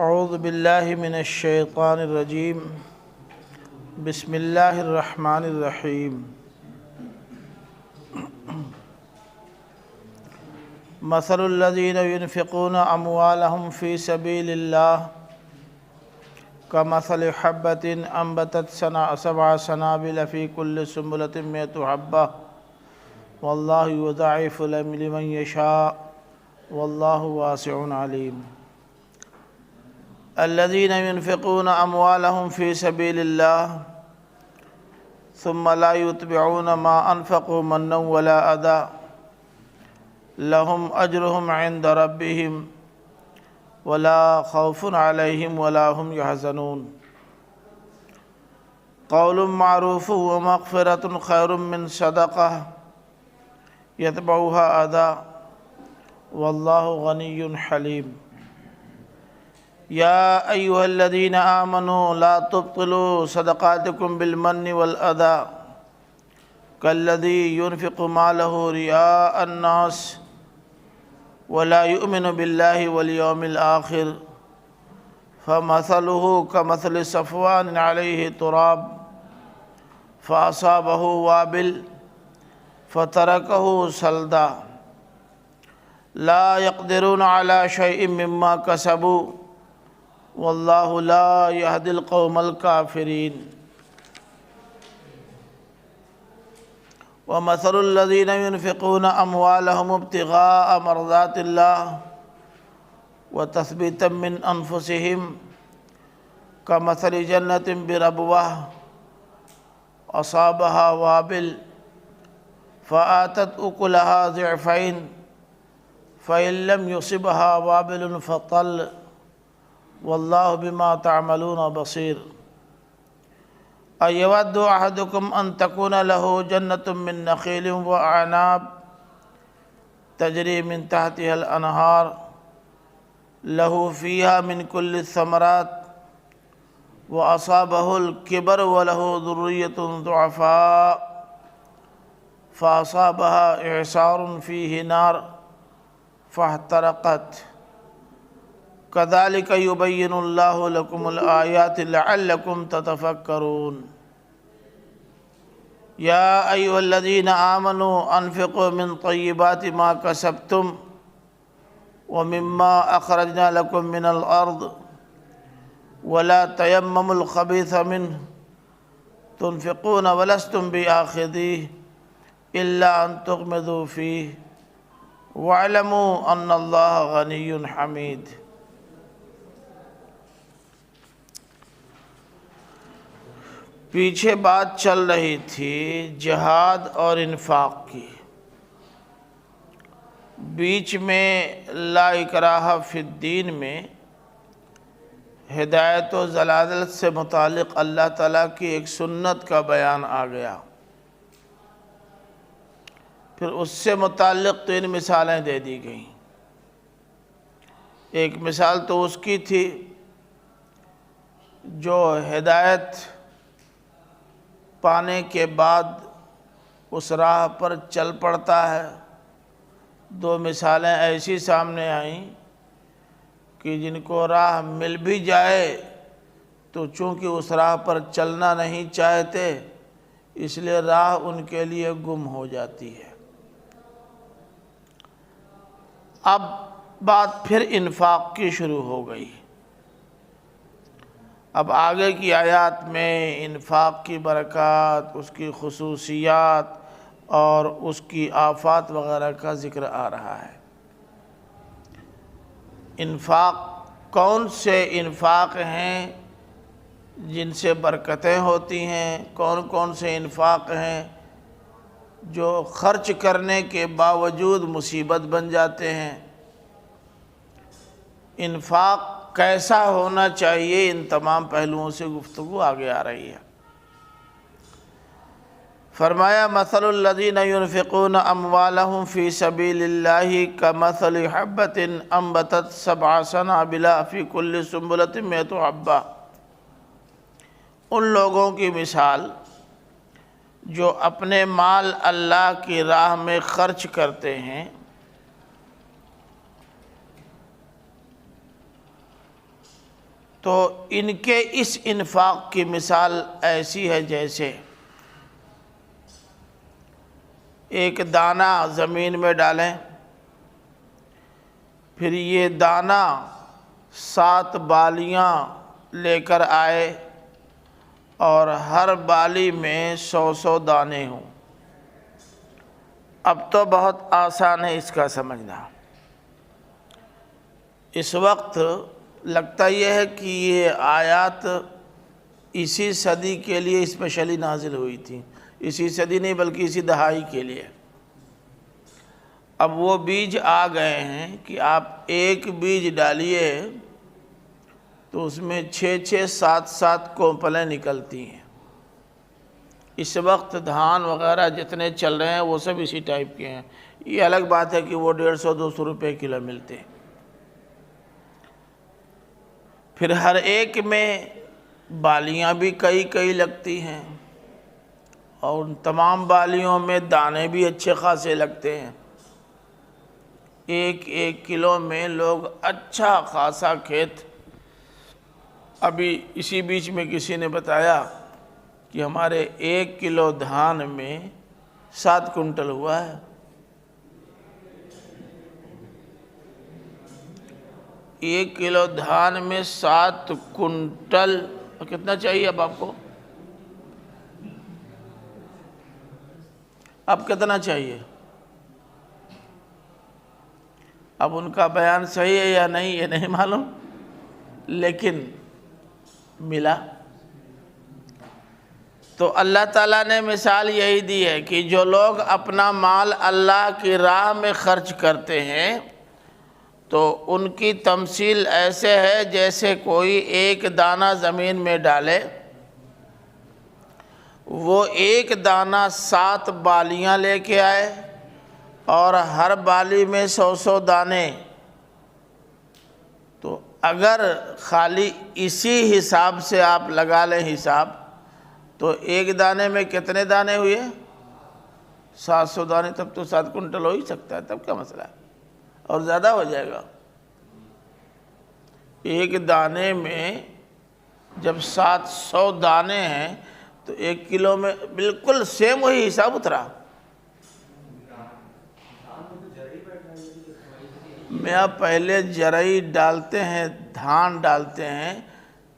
اعوذ باللہ من الشیطان الرجیم بسم اللہ الرحمن الرحیم مثل الذین ينفقون اموالهم فی سبیل اللہ کمثل حبۃ انبتت سبع سنابل فی کل سنبلۃ مئۃ حبۃ واللہ یضاعف لمن یشاء واللہ واسع علیم۔ الذين ينفقون أموالهم في سبيل الله ثم لا يتبعون ما أنفقوا منا ولا أذى لهم أجرهم عند ربهم ولا خوف عليهم ولا هم يحزنون قول معروف ومغفرة خير من صدقة يتبعها أذى والله غني حليم۔ يا أيها الذين آمنوا لا تبطلوا صدقاتكم بالمن والأذى كالذي ينفق ماله رئاء الناس ولا يؤمن بالله واليوم الآخر فمثله كمثل صفوان عليه تراب فأصابه وابل فتركه صلدا لا يقدرون على شيء مما كسبوا واللہ لا یہدی القوم الکافرین۔ ومثل الذین ينفقون اموالهم ابتغاء مرضات اللہ وتثبیتا من انفسهم کمثل جنۃ بربوہ اصابها وابل فآتت اکلها ضعفین فإن لم يصبها وابل فطل واللہ بما تعملون بصیر۔ ایود احدکم ان تکون له جنۃ من نخیل واعناب تجری من تحتها الانہار له فیها من کل الثمرات واصابه الکبر وله ذریۃ ضعفاء فاصابها اعصار فیہ نار فاحترقت كذلك يبين الله لكم الآيات لعلكم تتفكرون۔ يا أيها الذين آمنوا أنفقوا من طيبات ما كسبتم ومما أخرجنا لكم من الأرض ولا تيمموا الخبيث منه تنفقون ولستم بآخذيه إلا أن تغمضوا فيه واعلموا أن الله غني حميد۔ پیچھے بات چل رہی تھی جہاد اور انفاق کی، بیچ میں لا اکراہ فی الدین میں ہدایت و ضلالت سے متعلق اللہ تعالیٰ کی ایک سنت کا بیان آ گیا، پھر اس سے متعلق 3 مثالیں دے دی گئیں۔ ایک مثال تو اس کی تھی جو ہدایت پانے کے بعد اس راہ پر چل پڑتا ہے۔ 2 مثالیں ایسی سامنے آئیں کہ جن کو راہ مل بھی جائے تو چونکہ اس راہ پر چلنا نہیں چاہتے اس لیے راہ ان کے لیے گم ہو جاتی ہے۔ اب بات پھر انفاق کی شروع ہو گئی۔ اب آگے کی آیات میں انفاق کی برکات، اس کی خصوصیات اور اس کی آفات وغیرہ کا ذکر آ رہا ہے۔ انفاق کون سے انفاق ہیں جن سے برکتیں ہوتی ہیں، کون کون سے انفاق ہیں جو خرچ کرنے کے باوجود مصیبت بن جاتے ہیں، انفاق کیسا ہونا چاہیے، ان تمام پہلوؤں سے گفتگو آگے آ رہی ہے۔ فرمایا مثل الذین ينفقون اموالهم فی سبیل اللہ کمثل حبۃ انبتت 7 سنابل فی کل سنبلۃ مئۃ حبۃ۔ ان لوگوں کی مثال جو اپنے مال اللہ کی راہ میں خرچ کرتے ہیں تو ان کے اس انفاق کی مثال ایسی ہے جیسے ایک دانہ زمین میں ڈالیں، پھر یہ دانہ 7 بالیاں لے کر آئے اور ہر بالی میں 100 دانے ہوں۔ اب تو بہت آسان ہے اس کا سمجھنا۔ اس وقت لگتا یہ ہے کہ یہ آیات اسی صدی کے لیے اسپیشلی نازل ہوئی تھی، اسی صدی نہیں بلکہ اسی دہائی کے لیے۔ اب وہ بیج آ گئے ہیں کہ آپ ایک بیج ڈالیے تو اس میں 6 7 کونپلیں نکلتی ہیں۔ اس وقت دھان وغیرہ جتنے چل رہے ہیں وہ سب اسی ٹائپ کے ہیں۔ یہ الگ بات ہے کہ وہ 150 200 روپے کلو ملتے ہیں۔ پھر ہر ایک میں بالیاں بھی کئی لگتی ہیں، اور ان تمام بالیوں میں دانے بھی اچھے خاصے لگتے ہیں۔ ایک کلو میں لوگ اچھا خاصا کھیت، ابھی اسی بیچ میں کسی نے بتایا کہ ہمارے 1 کلو دھان میں 7 کنٹل ہوا ہے۔ 1 کلو دھان میں 7 کنٹل، کتنا چاہیے اب آپ کو؟ اب کتنا چاہیے؟ اب ان کا بیان صحیح ہے یا نہیں یہ نہیں معلوم، لیکن ملا۔ تو اللہ تعالیٰ نے مثال یہی دی ہے کہ جو لوگ اپنا مال اللہ کی راہ میں خرچ کرتے ہیں تو ان کی تمثیل ایسے ہے جیسے کوئی ایک دانہ زمین میں ڈالے، وہ ایک دانہ 7 بالیاں لے کے آئے اور ہر بالی میں 100 دانے۔ تو اگر خالی اسی حساب سے آپ لگا لیں حساب، تو ایک دانے میں کتنے دانے ہوئے؟ 700 دانے۔ تب تو 7 کنٹل ہو ہی سکتا ہے، تب کیا مسئلہ ہے، اور زیادہ ہو جائے گا۔ ایک دانے میں جب 700 دانے ہیں تو 1 کلو میں بالکل سیم وہی حساب اترا۔ میں آپ پہلے جرئی ڈالتے ہیں، دھان ڈالتے ہیں،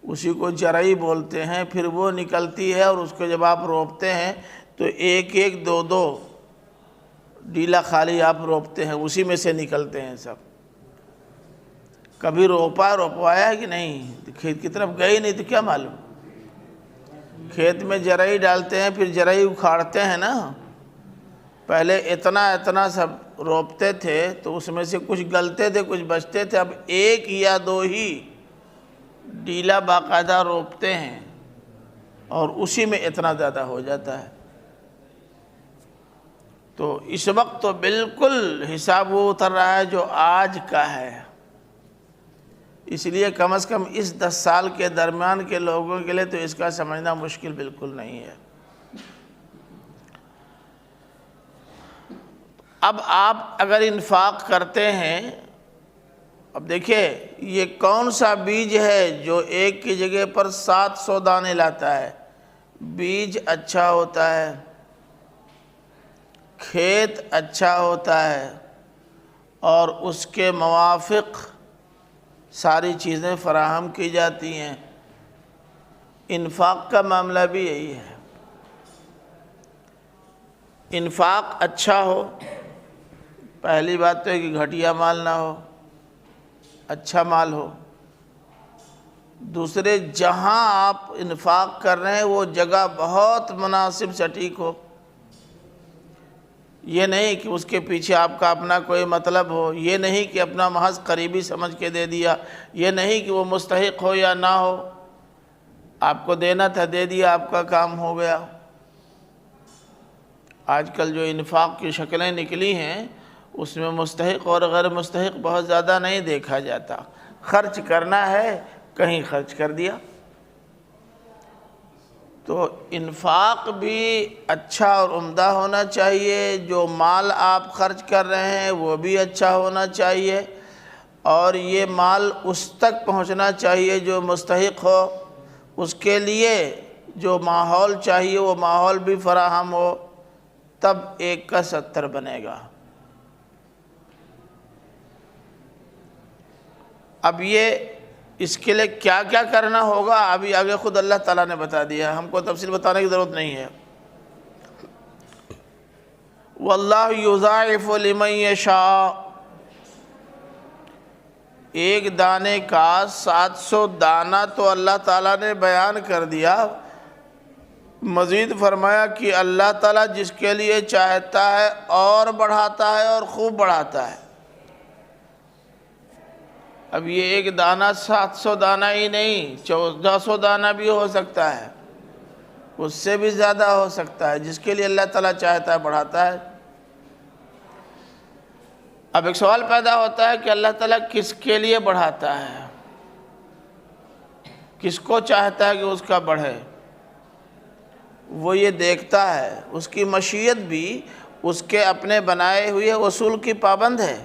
اسی کو جرئی بولتے ہیں، پھر وہ نکلتی ہے اور اس کو جب آپ روپتے ہیں تو 1 2 ڈیلا خالی آپ روپتے ہیں، اسی میں سے نکلتے ہیں سب۔ کبھی روپوایا ہے کہ نہیں؟ کھیت کی طرف گئے نہیں تو کیا معلوم۔ کھیت میں جرئی ڈالتے ہیں، پھر جرئی اکھاڑتے ہیں نا۔ پہلے اتنا سب روپتے تھے تو اس میں سے کچھ گلتے تھے، کچھ بچتے تھے۔ اب 1 یا 2 ہی ڈیلا باقاعدہ روپتے ہیں اور اسی میں اتنا زیادہ ہو جاتا ہے۔ تو اس وقت تو بالکل حساب وہ اتر رہا ہے جو آج کا ہے۔ اس لیے کم از کم اس 10 سال کے درمیان کے لوگوں کے لیے تو اس کا سمجھنا مشکل بالکل نہیں ہے۔ اب آپ اگر انفاق کرتے ہیں، اب دیکھیں یہ کون سا بیج ہے جو ایک کی جگہ پر 700 دانے لاتا ہے؟ بیج اچھا ہوتا ہے، کھیت اچھا ہوتا ہے، اور اس کے موافق ساری چیزیں فراہم کی جاتی ہیں۔ انفاق کا معاملہ بھی یہی ہے۔ انفاق اچھا ہو، پہلی بات تو ہے کہ گھٹیا مال نہ ہو، اچھا مال ہو۔ دوسرے، جہاں آپ انفاق کر رہے ہیں وہ جگہ بہت مناسب سٹیک ہو۔ یہ نہیں کہ اس کے پیچھے آپ کا اپنا کوئی مطلب ہو، یہ نہیں کہ اپنا محض قریبی سمجھ کے دے دیا، یہ نہیں کہ وہ مستحق ہو یا نہ ہو، آپ کو دینا تھا دے دیا، آپ کا کام ہو گیا۔ آج کل جو انفاق کی شکلیں نکلی ہیں اس میں مستحق اور غیر مستحق بہت زیادہ نہیں دیکھا جاتا۔ خرچ کرنا ہے، کہیں خرچ کر دیا۔ تو انفاق بھی اچھا اور عمدہ ہونا چاہیے، جو مال آپ خرچ کر رہے ہیں وہ بھی اچھا ہونا چاہیے، اور یہ مال اس تک پہنچنا چاہیے جو مستحق ہو، اس کے لیے جو ماحول چاہیے وہ ماحول بھی فراہم ہو، تب 1 کا 70 بنے گا۔ اب یہ اس کے لیے کیا کیا کرنا ہوگا ابھی آگے خود اللہ تعالیٰ نے بتا دیا، ہم کو تفصیل بتانے کی ضرورت نہیں ہے۔ واللہ یضاعف لمن یشاء، 1 دانے کا 700 دانہ تو اللہ تعالیٰ نے بیان کر دیا، مزید فرمایا کہ اللہ تعالیٰ جس کے لیے چاہتا ہے اور بڑھاتا ہے اور خوب بڑھاتا ہے۔ اب یہ 1 دانہ 700 دانہ ہی نہیں، 1400 دانہ بھی ہو سکتا ہے، اس سے بھی زیادہ ہو سکتا ہے، جس کے لیے اللہ تعالیٰ چاہتا ہے بڑھاتا ہے۔ اب ایک سوال پیدا ہوتا ہے کہ اللہ تعالیٰ کس کے لیے بڑھاتا ہے، کس کو چاہتا ہے کہ اس کا بڑھے؟ وہ یہ دیکھتا ہے، اس کی مشیت بھی اس کے اپنے بنائے ہوئے اصول کی پابند ہے،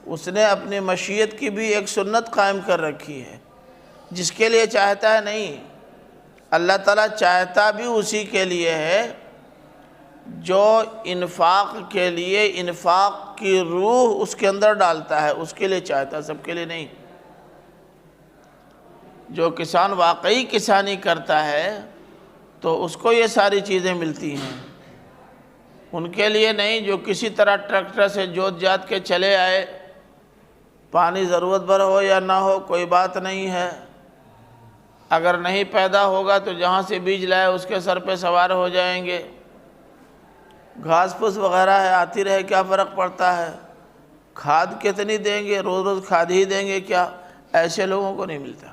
اس نے اپنی مشیت کی بھی ایک سنت قائم کر رکھی ہے، جس کے لیے چاہتا ہے نہیں، اللہ تعالیٰ چاہتا بھی اسی کے لیے ہے جو انفاق کے لیے انفاق کی روح اس کے اندر ڈالتا ہے، اس کے لیے چاہتا ہے، سب کے لیے نہیں۔ جو کسان واقعی کسانی کرتا ہے تو اس کو یہ ساری چیزیں ملتی ہیں، ان کے لیے نہیں جو کسی طرح ٹریکٹر سے جوت جات کے چلے آئے، پانی ضرورت بھر ہو یا نہ ہو کوئی بات نہیں ہے، اگر نہیں پیدا ہوگا تو جہاں سے بیج لائے اس کے سر پہ سوار ہو جائیں گے، گھاس پھوس وغیرہ ہے آتی رہے کیا فرق پڑتا ہے، کھاد کتنی دیں گے، روز روز کھاد ہی دیں گے کیا، ایسے لوگوں کو نہیں ملتا۔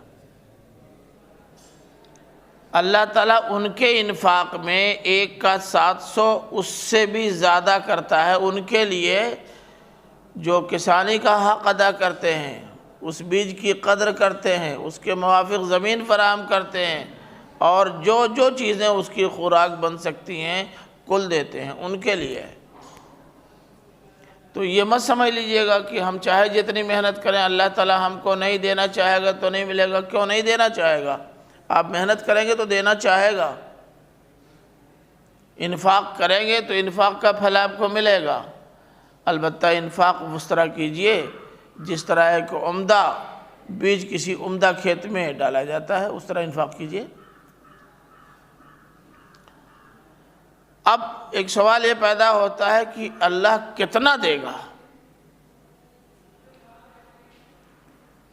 اللہ تعالیٰ ان کے انفاق میں 1 کا 700 اس سے بھی زیادہ کرتا ہے، ان کے لیے جو کسانی کا حق ادا کرتے ہیں، اس بیج کی قدر کرتے ہیں، اس کے موافق زمین فراہم کرتے ہیں، اور جو جو چیزیں اس کی خوراک بن سکتی ہیں کل دیتے ہیں، ان کے لیے ہے۔ تو یہ مت سمجھ لیجئے گا کہ ہم چاہے جتنی محنت کریں اللہ تعالیٰ ہم کو نہیں دینا چاہے گا تو نہیں ملے گا۔ کیوں نہیں دینا چاہے گا؟ آپ محنت کریں گے تو دینا چاہے گا، انفاق کریں گے تو انفاق کا پھل آپ کو ملے گا، البتہ انفاق اس طرح کیجئے جس طرح ایک عمدہ بیج کسی عمدہ کھیت میں ڈالا جاتا ہے، اس طرح انفاق کیجئے۔ اب ایک سوال یہ پیدا ہوتا ہے کہ اللہ کتنا دے گا؟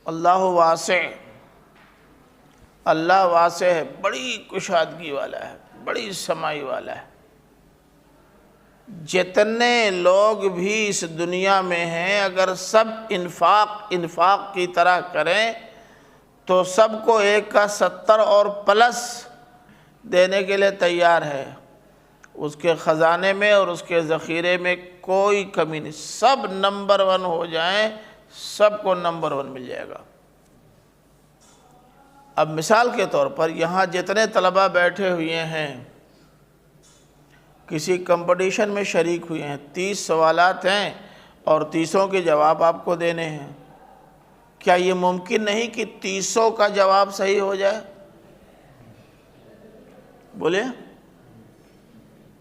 اللہ واسع، اللہ واسع ہے، بڑی کشادگی والا ہے، بڑی سمائی والا ہے۔ جتنے لوگ بھی اس دنیا میں ہیں اگر سب انفاق کی طرح کریں تو سب کو 1 کا 70 اور پلس دینے کے لیے تیار ہے، اس کے خزانے میں اور اس کے ذخیرے میں کوئی کمی نہیں، سب نمبر 1 ہو جائیں، سب کو نمبر 1 مل جائے گا۔ اب مثال کے طور پر یہاں جتنے طلباء بیٹھے ہوئے ہیں کسی کمپٹیشن میں شریک ہوئے ہیں، 30 سوالات ہیں اور 30 کے جواب آپ کو دینے ہیں، کیا یہ ممکن نہیں کہ 30 کا جواب صحیح ہو جائے؟ بولے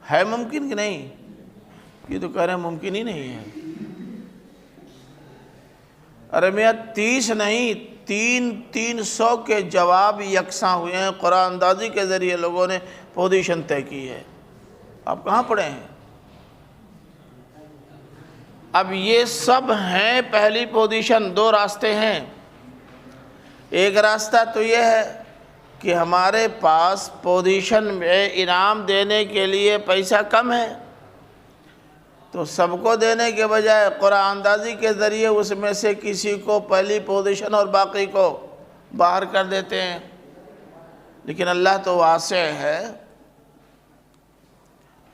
ہے ممکن کہ نہیں؟ یہ تو کہہ رہے ہیں ممکن ہی نہیں ہے۔ ارے میاں 30 نہیں، 300 کے جواب یکساں ہوئے ہیں، قرآن اندازی کے ذریعے لوگوں نے پوزیشن طے کی ہے، آپ کہاں پڑھے ہیں؟ اب یہ سب ہیں پہلی پوزیشن، 2 راستے ہیں۔ ایک راستہ تو یہ ہے کہ ہمارے پاس پوزیشن میں انعام دینے کے لیے پیسہ کم ہے، تو سب کو دینے کے بجائے قرآن اندازی کے ذریعے اس میں سے کسی کو پہلی پوزیشن اور باقی کو باہر کر دیتے ہیں۔ لیکن اللہ تو واسع ہے،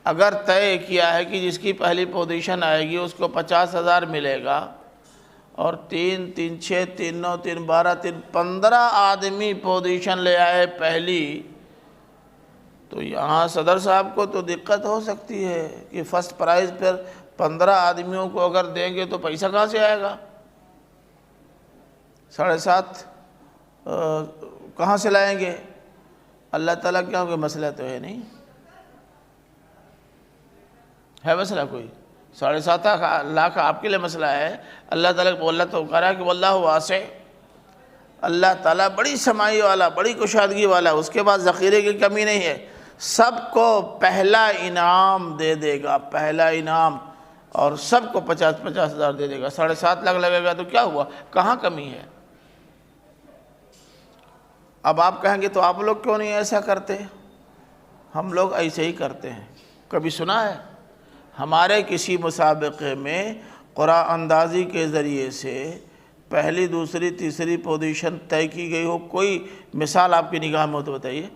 اگر طے کیا ہے کہ جس کی پہلی پوزیشن آئے گی اس کو 50,000 ملے گا، اور 3 3 6 3 9 3 12 3 15 آدمی پوزیشن لے آئے پہلی، تو یہاں صدر صاحب کو تو دقت ہو سکتی ہے کہ فرسٹ پرائز پر 15 آدمیوں کو اگر دیں گے تو پیسہ کہاں سے آئے گا؟ 7.5 کہاں سے لائیں گے؟ اللہ تعالیٰ کیا کوئی مسئلہ تو ہے نہیں، ہے مسئلہ کوئی؟ 7.5 لاکھ آپ کے لیے مسئلہ ہے؟ اللہ تعالیٰ کو اللہ تو کہہ رہا ہے کہ واللہ واسع، اللہ تعالیٰ بڑی سمائی والا، بڑی کشادگی والا، اس کے بعد ذخیرے کی کمی نہیں ہے، سب کو پہلا انعام دے دے گا، پہلا انعام، اور سب کو 50,000 ہزار دے دے گا۔ 7.5 لاکھ لگے گا تو کیا ہوا؟ کہاں کمی ہے؟ اب آپ کہیں گے تو آپ لوگ کیوں نہیں ایسا کرتے؟ ہم لوگ ایسے ہی کرتے ہیں۔ کبھی سنا ہے ہمارے کسی مسابقے میں قرآن اندازی کے ذریعے سے پہلی، دوسری، تیسری پوزیشن طے کی گئی ہو؟ کوئی مثال آپ کی نگاہ میں ہو تو بتائیے۔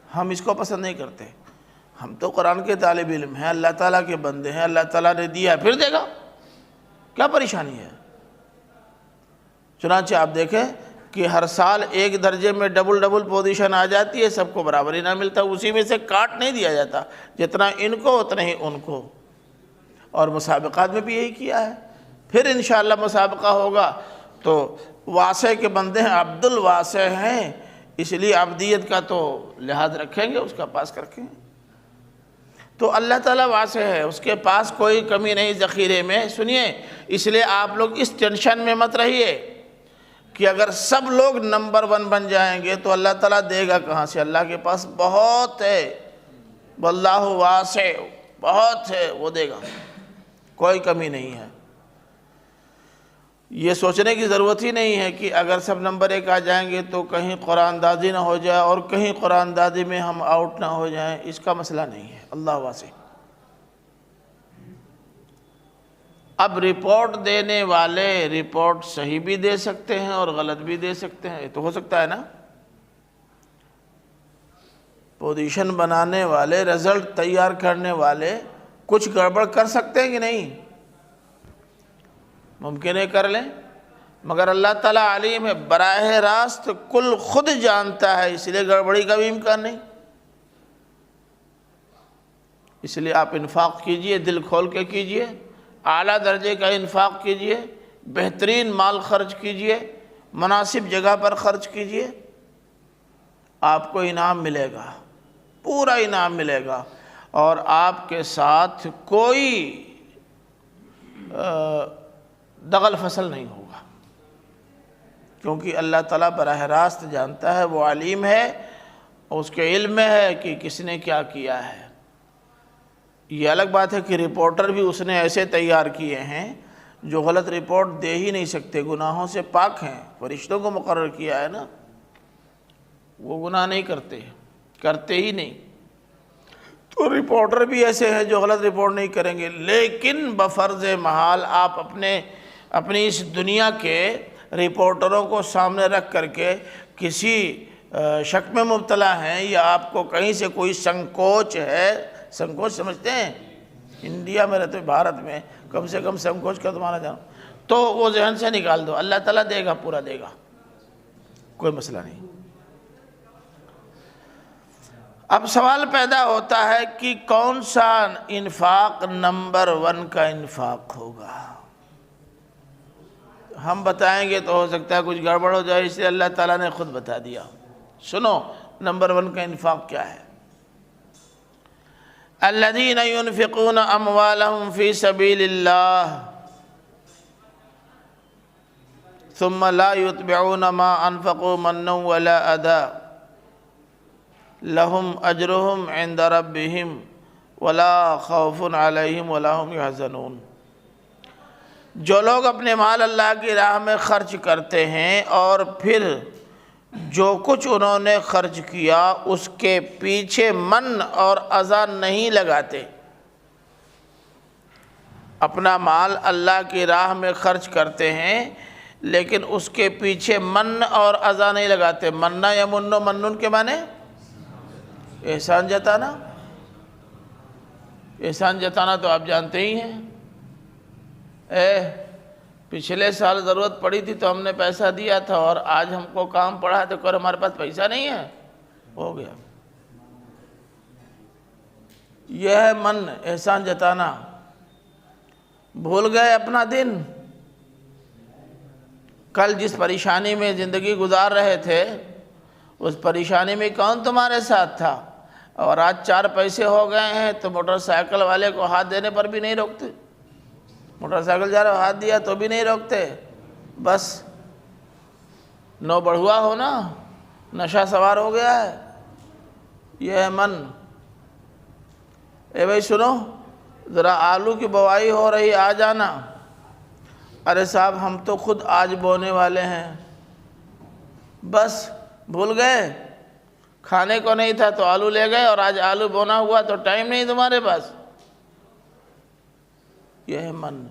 ہم اس کو پسند نہیں کرتے، ہم تو قرآن کے طالب علم ہیں، اللہ تعالیٰ کے بندے ہیں، اللہ تعالیٰ نے دیا پھر دے گا، کیا پریشانی ہے؟ چنانچہ آپ دیکھیں کہ ہر سال ایک درجے میں ڈبل پوزیشن آ جاتی ہے، سب کو برابر انعام ملتا ہے، اسی میں سے کاٹ نہیں دیا جاتا، جتنا ان کو اتنا ہی ان کو۔ اور مسابقات میں بھی یہی کیا ہے۔ پھر انشاءاللہ مسابقہ ہوگا تو واسع کے بندے ہیں، عبد الواسع ہیں، اس لیے عبدیت کا تو لحاظ رکھیں گے، اس کا پاس کریں گے۔ تو اللہ تعالیٰ واسع ہے، اس کے پاس کوئی کمی نہیں ذخیرے میں۔ سنیے، اس لیے آپ لوگ اس ٹینشن میں مت رہیے کہ اگر سب لوگ نمبر 1 بن جائیں گے تو اللہ تعالیٰ دے گا کہاں سے؟ اللہ کے پاس بہت ہے، واللہ واسع، بہت ہے، وہ دے گا، کوئی کمی نہیں ہے۔ یہ سوچنے کی ضرورت ہی نہیں ہے کہ اگر سب نمبر 1 آ جائیں گے تو کہیں قرآن اندازی نہ ہو جائے اور کہیں قرآن اندازی میں ہم آؤٹ نہ ہو جائیں، اس کا مسئلہ نہیں ہے، اللہ واسع۔ اب رپورٹ دینے والے رپورٹ صحیح بھی دے سکتے ہیں اور غلط بھی دے سکتے ہیں، یہ تو ہو سکتا ہے نا؟ پوزیشن بنانے والے، رزلٹ تیار کرنے والے کچھ گڑبڑ کر سکتے ہیں کہ نہیں؟ ممکن ہے کر لیں، مگر اللہ تعالیٰ علیم ہے، براہ راست کل خود جانتا ہے، اس لیے گڑبڑی کا بھی امکان نہیں۔ اس لیے آپ انفاق کیجئے، دل کھول کے کیجئے، اعلیٰ درجے کا انفاق کیجئے، بہترین مال خرچ کیجئے، مناسب جگہ پر خرچ کیجئے، آپ کو انعام ملے گا، پورا انعام ملے گا، اور آپ کے ساتھ کوئی دغل فصل نہیں ہوگا، کیونکہ اللہ تعالیٰ براہ راست جانتا ہے، وہ علیم ہے، اس کے علم میں ہے کہ کس نے کیا کیا ہے۔ یہ الگ بات ہے کہ رپورٹر بھی اس نے ایسے تیار کیے ہیں جو غلط رپورٹ دے ہی نہیں سکتے، گناہوں سے پاک ہیں، فرشتوں کو مقرر کیا ہے نا، وہ گناہ نہیں کرتے ہی نہیں۔ تو رپورٹر بھی ایسے ہیں جو غلط رپورٹ نہیں کریں گے، لیکن بفرض محال آپ اپنی اس دنیا کے رپورٹروں کو سامنے رکھ کر کے کسی شک میں مبتلا ہیں، یا آپ کو کہیں سے کوئی سنکوچ ہے، سنکوچ سمجھتے ہیں؟ انڈیا میں رہتے، بھارت میں کم سے کم سنکوچ کا تمہارا جانو، تو وہ ذہن سے نکال دو، اللہ تعالیٰ دے گا، پورا دے گا، کوئی مسئلہ نہیں۔ اب سوال پیدا ہوتا ہے کہ کون سا انفاق نمبر 1 کا انفاق ہوگا؟ ہم بتائیں گے تو ہو سکتا ہے کچھ گڑبڑ ہو جائے، اس لیے اللہ تعالیٰ نے خود بتا دیا۔ سنو، نمبر 1 کا انفاق کیا ہے؟ الذین ينفقون اموالهم فی سبیل اللہ ثم لا يتبعون ما انفقوا منا ولا اذى لهم اجرهم عند ربهم ولا خوف علیہم ولا هم يحزنون۔ جو لوگ اپنے مال اللہ کی راہ میں خرچ کرتے ہیں اور پھر جو کچھ انہوں نے خرچ کیا اس کے پیچھے من اور اذى نہیں لگاتے، اپنا مال اللہ کی راہ میں خرچ کرتے ہیں لیکن اس کے پیچھے من اور اذى نہیں لگاتے۔ مننا یا منو، منن کے معنی احسان جتانا، احسان جتانا تو آپ جانتے ہی ہیں۔ پچھلے سال ضرورت پڑی تھی تو ہم نے پیسہ دیا تھا اور آج ہم کو کام پڑا تو کہو ہمارے پاس پیسہ نہیں ہے، ہو گیا۔ یہ ہے من، احسان جتانا۔ بھول گئے اپنا دن، کل جس پریشانی میں زندگی گزار رہے تھے اس پریشانی میں کون تمہارے ساتھ تھا؟ اور آج 4 پیسے ہو گئے ہیں تو موٹر سائیکل والے کو ہاتھ دینے پر بھی نہیں روکتے، موٹر سائیکل جا رہا ہاتھ دیا تو بھی نہیں روکتے، بس نو بڑھوا ہو نا، نشہ سوار ہو گیا ہے، یہ ہے من۔ اے بھائی سنو، ذرا آلو کی بوائی ہو رہی، آ جانا۔ ارے صاحب ہم تو خود آج بونے والے ہیں، بس بھول گئے، کھانے کو نہیں تھا تو آلو لے گئے، اور آج آلو بونا ہوا تو ٹائم نہیں تمہارے پاس۔ یہ ہے من۔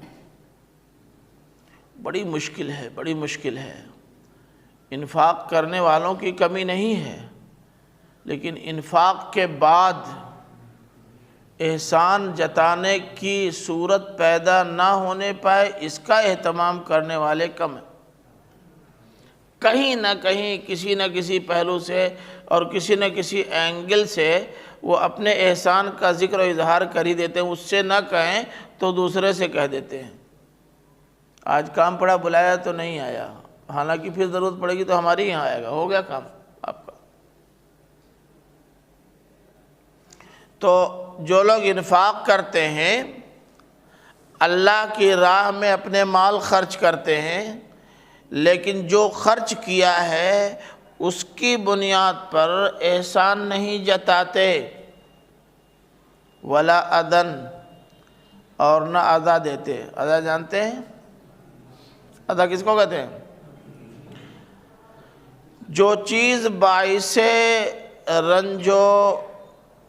بڑی مشکل ہے، بڑی مشکل ہے۔ انفاق کرنے والوں کی کمی نہیں ہے، لیکن انفاق کے بعد احسان جتانے کی صورت پیدا نہ ہونے پائے، اس کا اہتمام کرنے والے کم ہیں۔ کہیں نہ کہیں کسی نہ کسی پہلو سے اور کسی نہ کسی اینگل سے وہ اپنے احسان کا ذکر و اظہار کر ہی دیتے ہیں، اس سے نہ کہیں تو دوسرے سے کہہ دیتے ہیں۔ آج کام پڑا، بلایا تو نہیں آیا، حالانکہ پھر ضرورت پڑے گی تو ہماری یہاں آئے گا، ہو گیا کام آپ کا۔ تو جو لوگ انفاق کرتے ہیں، اللہ کی راہ میں اپنے مال خرچ کرتے ہیں، لیکن جو خرچ کیا ہے اس کی بنیاد پر احسان نہیں جتاتے، ولا ادن، اور نہ ادا دیتے۔ ادا جانتے ہیں؟ ادا کس کو کہتے ہیں؟ جو چیز باعث رنج و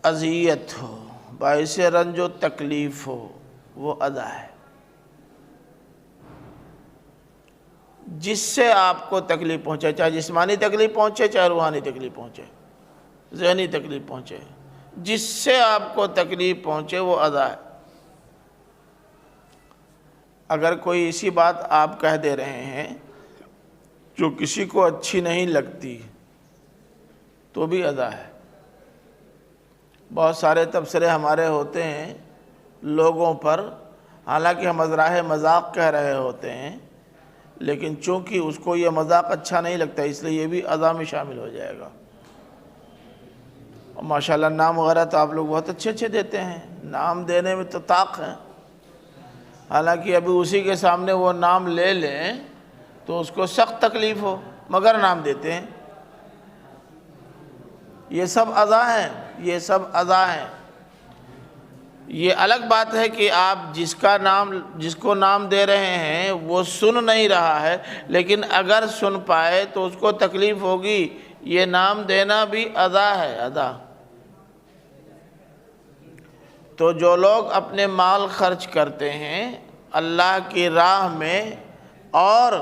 اذیت ہو، باعث رنج و تکلیف ہو، وہ ادا ہے۔ جس سے آپ کو تکلیف پہنچے، چاہے جسمانی تکلیف پہنچے، چاہے روحانی تکلیف پہنچے، ذہنی تکلیف پہنچے، جس سے آپ کو تکلیف پہنچے وہ ادا ہے۔ اگر کوئی ایسی بات آپ کہہ دے رہے ہیں جو کسی کو اچھی نہیں لگتی تو بھی ادا ہے۔ بہت سارے تبصرے ہمارے ہوتے ہیں لوگوں پر، حالانکہ ہم ازراہ مذاق کہہ رہے ہوتے ہیں، لیکن چونکہ اس کو یہ مذاق اچھا نہیں لگتا اس لیے یہ بھی ادا میں شامل ہو جائے گا۔ اور ماشاءاللہ نام وغیرہ تو آپ لوگ بہت اچھے اچھے دیتے ہیں، نام دینے میں تو طاق ہے، حالانکہ ابھی اسی کے سامنے وہ نام لے لیں تو اس کو سخت تکلیف ہو، مگر نام دیتے ہیں۔ یہ سب ادا ہیں، یہ سب ادا ہیں۔ یہ الگ بات ہے کہ آپ جس کو نام دے رہے ہیں وہ سن نہیں رہا ہے، لیکن اگر سن پائے تو اس کو تکلیف ہوگی۔ یہ نام دینا بھی ادا ہے، ادا۔ تو جو لوگ اپنے مال خرچ کرتے ہیں اللہ کی راہ میں، اور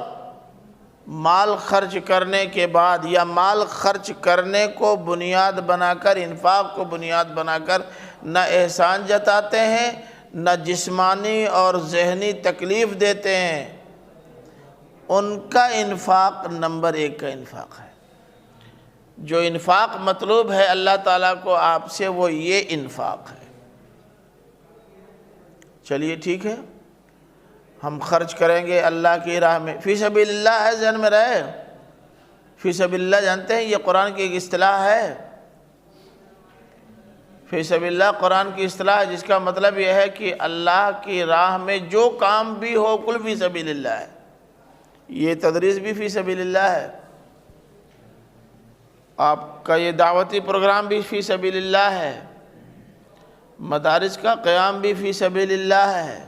مال خرچ کرنے کے بعد یا مال خرچ کرنے کو بنیاد بنا کر، انفاق کو بنیاد بنا کر نہ احسان جتاتے ہیں، نہ جسمانی اور ذہنی تکلیف دیتے ہیں، ان کا انفاق نمبر 1 کا انفاق ہے۔ جو انفاق مطلوب ہے اللہ تعالیٰ کو آپ سے، وہ یہ انفاق ہے۔ چلیے ٹھیک ہے، ہم خرچ کریں گے اللہ کی راہ میں، فی سبیل اللہ ہے، ذہن میں رہے۔ فی سبیل اللہ جانتے ہیں یہ قرآن کی ایک اصطلاح ہے۔ فی سبیل اللہ قرآن کی اصطلاح ہے، جس کا مطلب یہ ہے کہ اللہ کی راہ میں جو کام بھی ہو کل فی سبیل اللہ ہے۔ یہ تدریس بھی فی سبیل اللہ ہے، آپ کا یہ دعوتی پروگرام بھی فی سبیل اللہ ہے، مدارس کا قیام بھی فی سبیل اللہ ہے،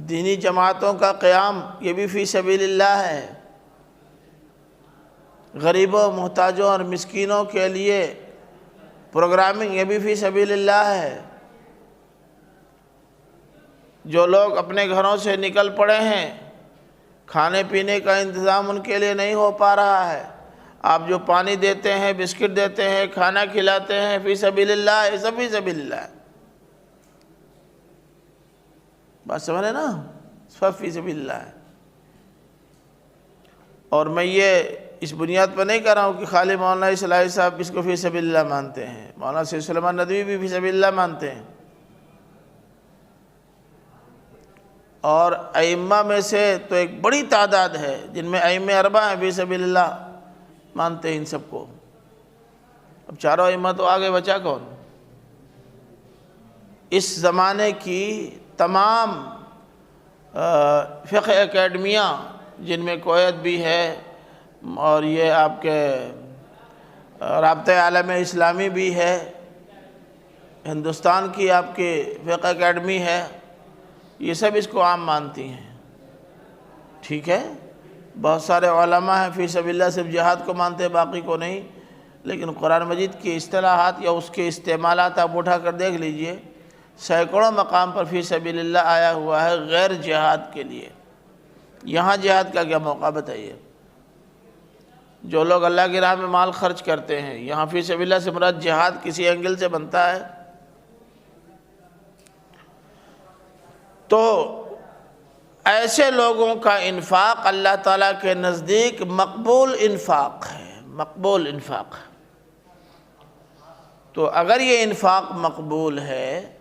دینی جماعتوں کا قیام یہ بھی فی سبیل اللہ ہے، غریبوں، محتاجوں اور مسکینوں کے لیے پروگرامنگ یہ بھی فی سبیل اللہ ہے۔ جو لوگ اپنے گھروں سے نکل پڑے ہیں، کھانے پینے کا انتظام ان کے لیے نہیں ہو پا رہا ہے، آپ جو پانی دیتے ہیں، بسکٹ دیتے ہیں، کھانا کھلاتے ہیں، فی سبیل اللہ، یہ سب فی سبیل اللہ ہے۔ بات سمجھے نا، سب فی سبیل اللہ ہے۔ اور میں یہ اس بنیاد پر نہیں کہہ رہا ہوں کہ خالی مولانا اصلاحی صاحب اس کو فی سبیل اللہ مانتے ہیں، مولانا سید سلیمان ندوی بھی فی سبیل اللہ مانتے ہیں۔ اور ائمہ میں سے تو ایک بڑی تعداد ہے جن میں ائمہ اربعہ ہیں فی سبیل اللہ، مانتے ہیں ان سب کو۔ اب چاروں ائمہ تو آگے بچا کون؟ اس زمانے کی تمام فقہ اکیڈمیاں، جن میں کویت بھی ہے اور یہ آپ کے رابطہ عالم اسلامی بھی ہے، ہندوستان کی آپ کی فقہ اکیڈمی ہے، یہ سب اس کو عام مانتی ہیں۔ ٹھیک ہے، بہت سارے علماء ہیں فی سبیل اللہ صرف جہاد کو مانتے ہیں، باقی کو نہیں، لیکن قرآن مجید کی اصطلاحات یا اس کے استعمالات آپ اٹھا کر دیکھ لیجئے، سینکڑوں مقام پر فی سبیل اللہ آیا ہوا ہے غیر جہاد کے لیے۔ یہاں جہاد کا کیا موقع بتائیے؟ جو لوگ اللہ کی راہ میں مال خرچ کرتے ہیں، یہاں فی سبیل اللہ سے مراد جہاد کسی اینگل سے بنتا ہے؟ تو ایسے لوگوں کا انفاق اللہ تعالیٰ کے نزدیک مقبول انفاق ہے، مقبول انفاق ہے۔ تو اگر یہ انفاق مقبول ہے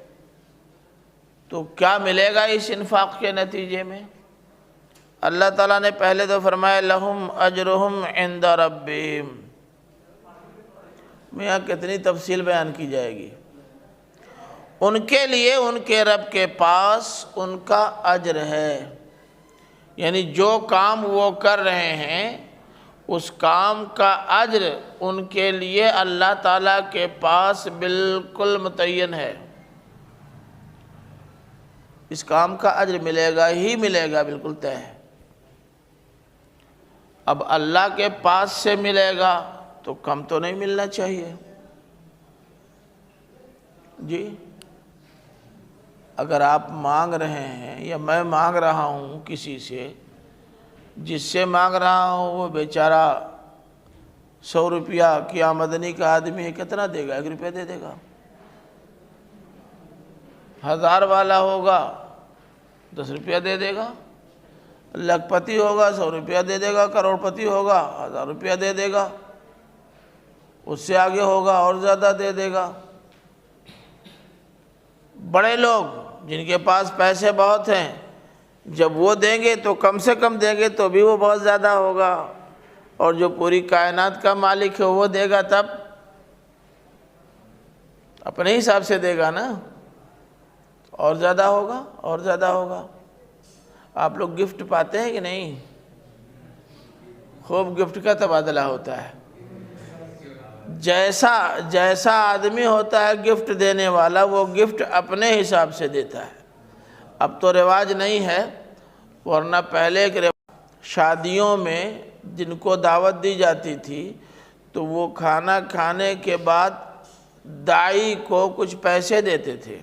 تو کیا ملے گا اس انفاق کے نتیجے میں؟ اللہ تعالیٰ نے پہلے تو فرمایا لہم اجرہم عند ربہم۔ میں یہاں کتنی تفصیل بیان کی جائے گی۔ ان کے لیے ان کے رب کے پاس ان کا اجر ہے، یعنی جو کام وہ کر رہے ہیں اس کام کا اجر ان کے لیے اللہ تعالیٰ کے پاس بالکل متعین ہے۔ اس کام کا اجر ملے گا ہی ملے گا، بالکل طے ہے۔ اب اللہ کے پاس سے ملے گا تو کم تو نہیں ملنا چاہیے جی۔ اگر آپ مانگ رہے ہیں یا میں مانگ رہا ہوں کسی سے، جس سے مانگ رہا ہوں وہ بیچارہ 100 روپیہ کی آمدنی کا آدمی ہے، کتنا دے گا؟ 1 روپیہ دے دے گا۔ 1000 والا ہوگا 10 روپیہ دے دے گا، لاکھ پتی ہوگا 100 روپیہ دے دے گا، کروڑ پتی ہوگا 1000 روپیہ دے دے گا، اس سے آگے ہوگا اور زیادہ دے دے گا۔ بڑے لوگ جن کے پاس پیسے بہت ہیں، جب وہ دیں گے تو کم سے کم دیں گے تو بھی وہ بہت زیادہ ہوگا، اور جو پوری کائنات کا مالک ہے وہ دے گا تب اپنے حساب سے دے گا نا، اور زیادہ ہوگا اور زیادہ ہوگا۔ آپ لوگ گفٹ پاتے ہیں کہ نہیں؟ خوب گفٹ کا تبادلہ ہوتا ہے۔ جیسا آدمی ہوتا ہے گفٹ دینے والا، وہ گفٹ اپنے حساب سے دیتا ہے۔ اب تو رواج نہیں ہے، ورنہ پہلے ایک شادیوں میں جن کو دعوت دی جاتی تھی تو وہ کھانا کھانے کے بعد داعی کو کچھ پیسے دیتے تھے،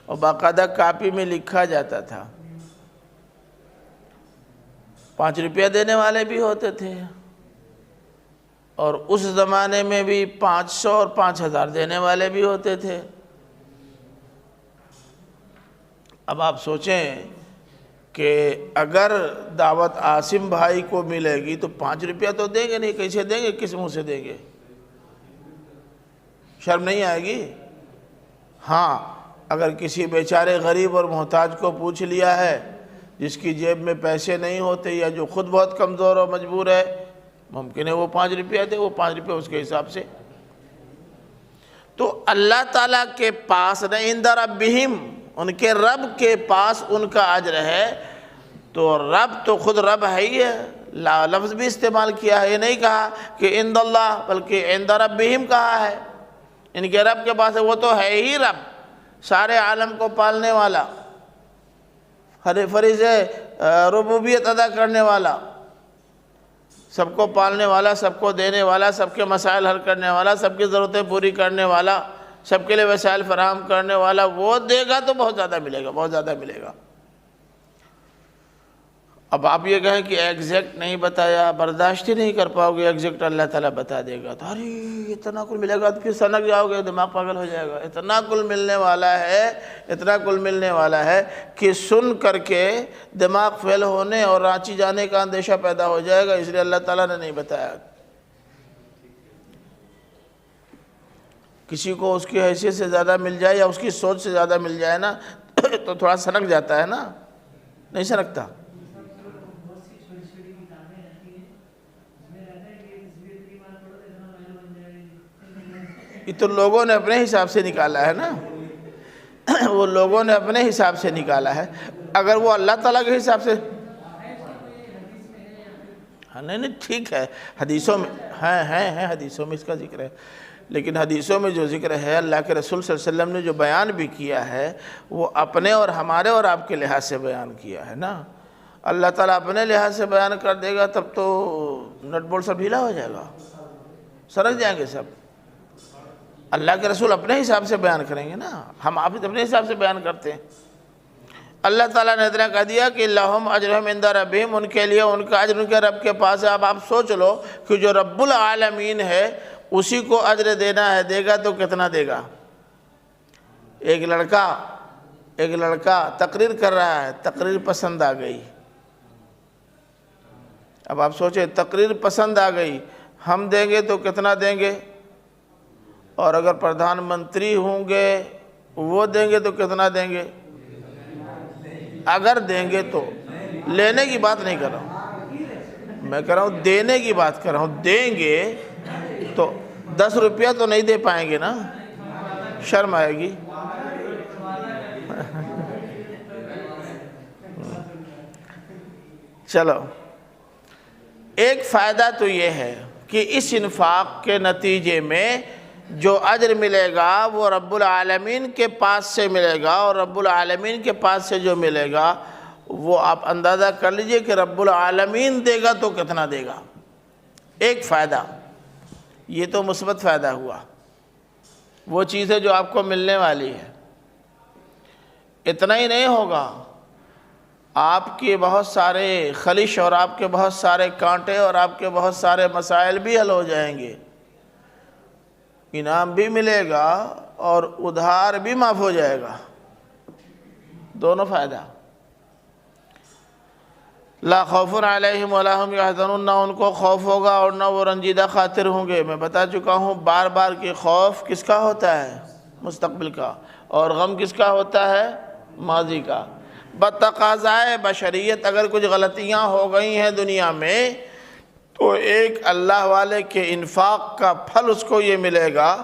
اور باقاعدہ کاپی میں لکھا جاتا تھا۔ 5 روپیہ دینے والے بھی ہوتے تھے، اور اس زمانے میں بھی 500 اور 5000 دینے والے بھی ہوتے تھے۔ اب آپ سوچیں کہ اگر دعوت عاصم بھائی کو ملے گی تو 5 روپیہ تو دیں گے نہیں، کیسے دیں گے؟ کس منہ سے دیں گے؟ شرم نہیں آئے گی؟ ہاں، اگر کسی بیچارے غریب اور محتاج کو پوچھ لیا ہے، جس کی جیب میں پیسے نہیں ہوتے یا جو خود بہت کمزور اور مجبور ہے، ممکن ہے وہ 5 روپیہ دے، وہ 5 روپیہ اس کے حساب سے۔ تو اللہ تعالیٰ کے پاس نہ عند ربہم، ان کے رب کے پاس ان کا اجر ہے۔ تو رب تو خود رب ہے ہی ہے، لفظ بھی استعمال کیا ہے، یہ نہیں کہا کہ عند اللہ، بلکہ عند ربہم کہا ہے۔ ان کے رب کے پاس ہے، وہ تو ہے ہی رب، سارے عالم کو پالنے والا، فرض ربوبیت ادا کرنے والا، سب کو پالنے والا، سب کو دینے والا، سب کے مسائل حل کرنے والا، سب کی ضرورتیں پوری کرنے والا، سب کے لیے وسائل فراہم کرنے والا، وہ دے گا تو بہت زیادہ ملے گا، بہت زیادہ ملے گا۔ اب آپ یہ کہیں کہ ایگزیکٹ نہیں بتایا، برداشت ہی نہیں کر پاؤ گے، ایگزیکٹ اللہ تعالیٰ بتا دے گا تو ارے اتنا کل ملے گا، تو پھر سنک جاؤ گے، دماغ پاگل ہو جائے گا۔ اتنا کل ملنے والا ہے، اتنا کل ملنے والا ہے کہ سن کر کے دماغ فیل ہونے اور رانچی جانے کا اندیشہ پیدا ہو جائے گا، اس لیے اللہ تعالیٰ نے نہیں بتایا۔ کسی کو اس کی حیثیت سے زیادہ مل جائے یا اس کی سوچ سے زیادہ مل جائے نا تو تھوڑا سنک جاتا ہے نا۔ نہیں سرکتا؟ یہ تو لوگوں نے اپنے حساب سے نکالا ہے نا، وہ لوگوں نے اپنے حساب سے نکالا ہے۔ اگر وہ اللہ تعالیٰ کے حساب سے، ہاں نہیں ٹھیک ہے، حدیثوں میں ہیں حدیثوں میں اس کا ذکر ہے، لیکن حدیثوں میں جو ذکر ہے اللہ کے رسول صلی اللہ علیہ وسلم نے جو بیان بھی کیا ہے وہ اپنے اور ہمارے اور آپ کے لحاظ سے بیان کیا ہے نا۔ اللہ تعالیٰ اپنے لحاظ سے بیان کر دے گا تب تو نٹ بولٹ سب ڈھیلا ہو جائے گا، سرک جائیں گے سب۔ اللہ کے رسول اپنے حساب سے بیان کریں گے نا، ہم آپ اپنے حساب سے بیان کرتے ہیں۔ اللہ تعالیٰ نے اتنا کہہ دیا کہ لہم اجرہم عند ربہم، ان کے لیے ان کا اجر ان کے رب کے پاس ہے۔ اب آپ سوچ لو کہ جو رب العالمین ہے اسی کو اجر دینا ہے، دے گا تو کتنا دے گا؟ ایک لڑکا تقریر کر رہا ہے، تقریر پسند آ گئی۔ اب آپ سوچیں تقریر پسند آ گئی، ہم دیں گے تو کتنا دیں گے؟ اور اگر پردھان منتری ہوں گے وہ دیں گے تو کتنا دیں گے؟ اگر دیں گے تو، لینے کی بات نہیں کر رہا ہوں، میں کہہ رہا ہوں دینے کی بات کر رہا ہوں۔ دیں گے تو 10 روپیہ تو نہیں دے پائیں گے نا، شرم آئے گی۔ چلو، ایک فائدہ تو یہ ہے کہ اس انفاق کے نتیجے میں جو اجر ملے گا وہ رب العالمین کے پاس سے ملے گا، اور رب العالمین کے پاس سے جو ملے گا وہ آپ اندازہ کر لیجئے کہ رب العالمین دے گا تو کتنا دے گا۔ ایک فائدہ یہ تو مثبت فائدہ ہوا، وہ چیز ہے جو آپ کو ملنے والی ہے۔ اتنا ہی نہیں ہوگا، آپ کے بہت سارے خلش اور آپ کے بہت سارے کانٹے اور آپ کے بہت سارے مسائل بھی حل ہو جائیں گے، انعام بھی ملے گا اور ادھار بھی معاف ہو جائے گا، دونوں فائدہ۔ لا خوف علیہم ولا هم یحزنون، نہ ان کو خوف ہوگا اور نہ وہ رنجیدہ خاطر ہوں گے۔ میں بتا چکا ہوں بار بار کہ خوف کس کا ہوتا ہے؟ مستقبل کا، اور غم کس کا ہوتا ہے؟ ماضی کا۔ بتقاضائے بشریت اگر کچھ غلطیاں ہو گئی ہیں دنیا میں تو ایک اللہ والے کے انفاق کا پھل اس کو یہ ملے گا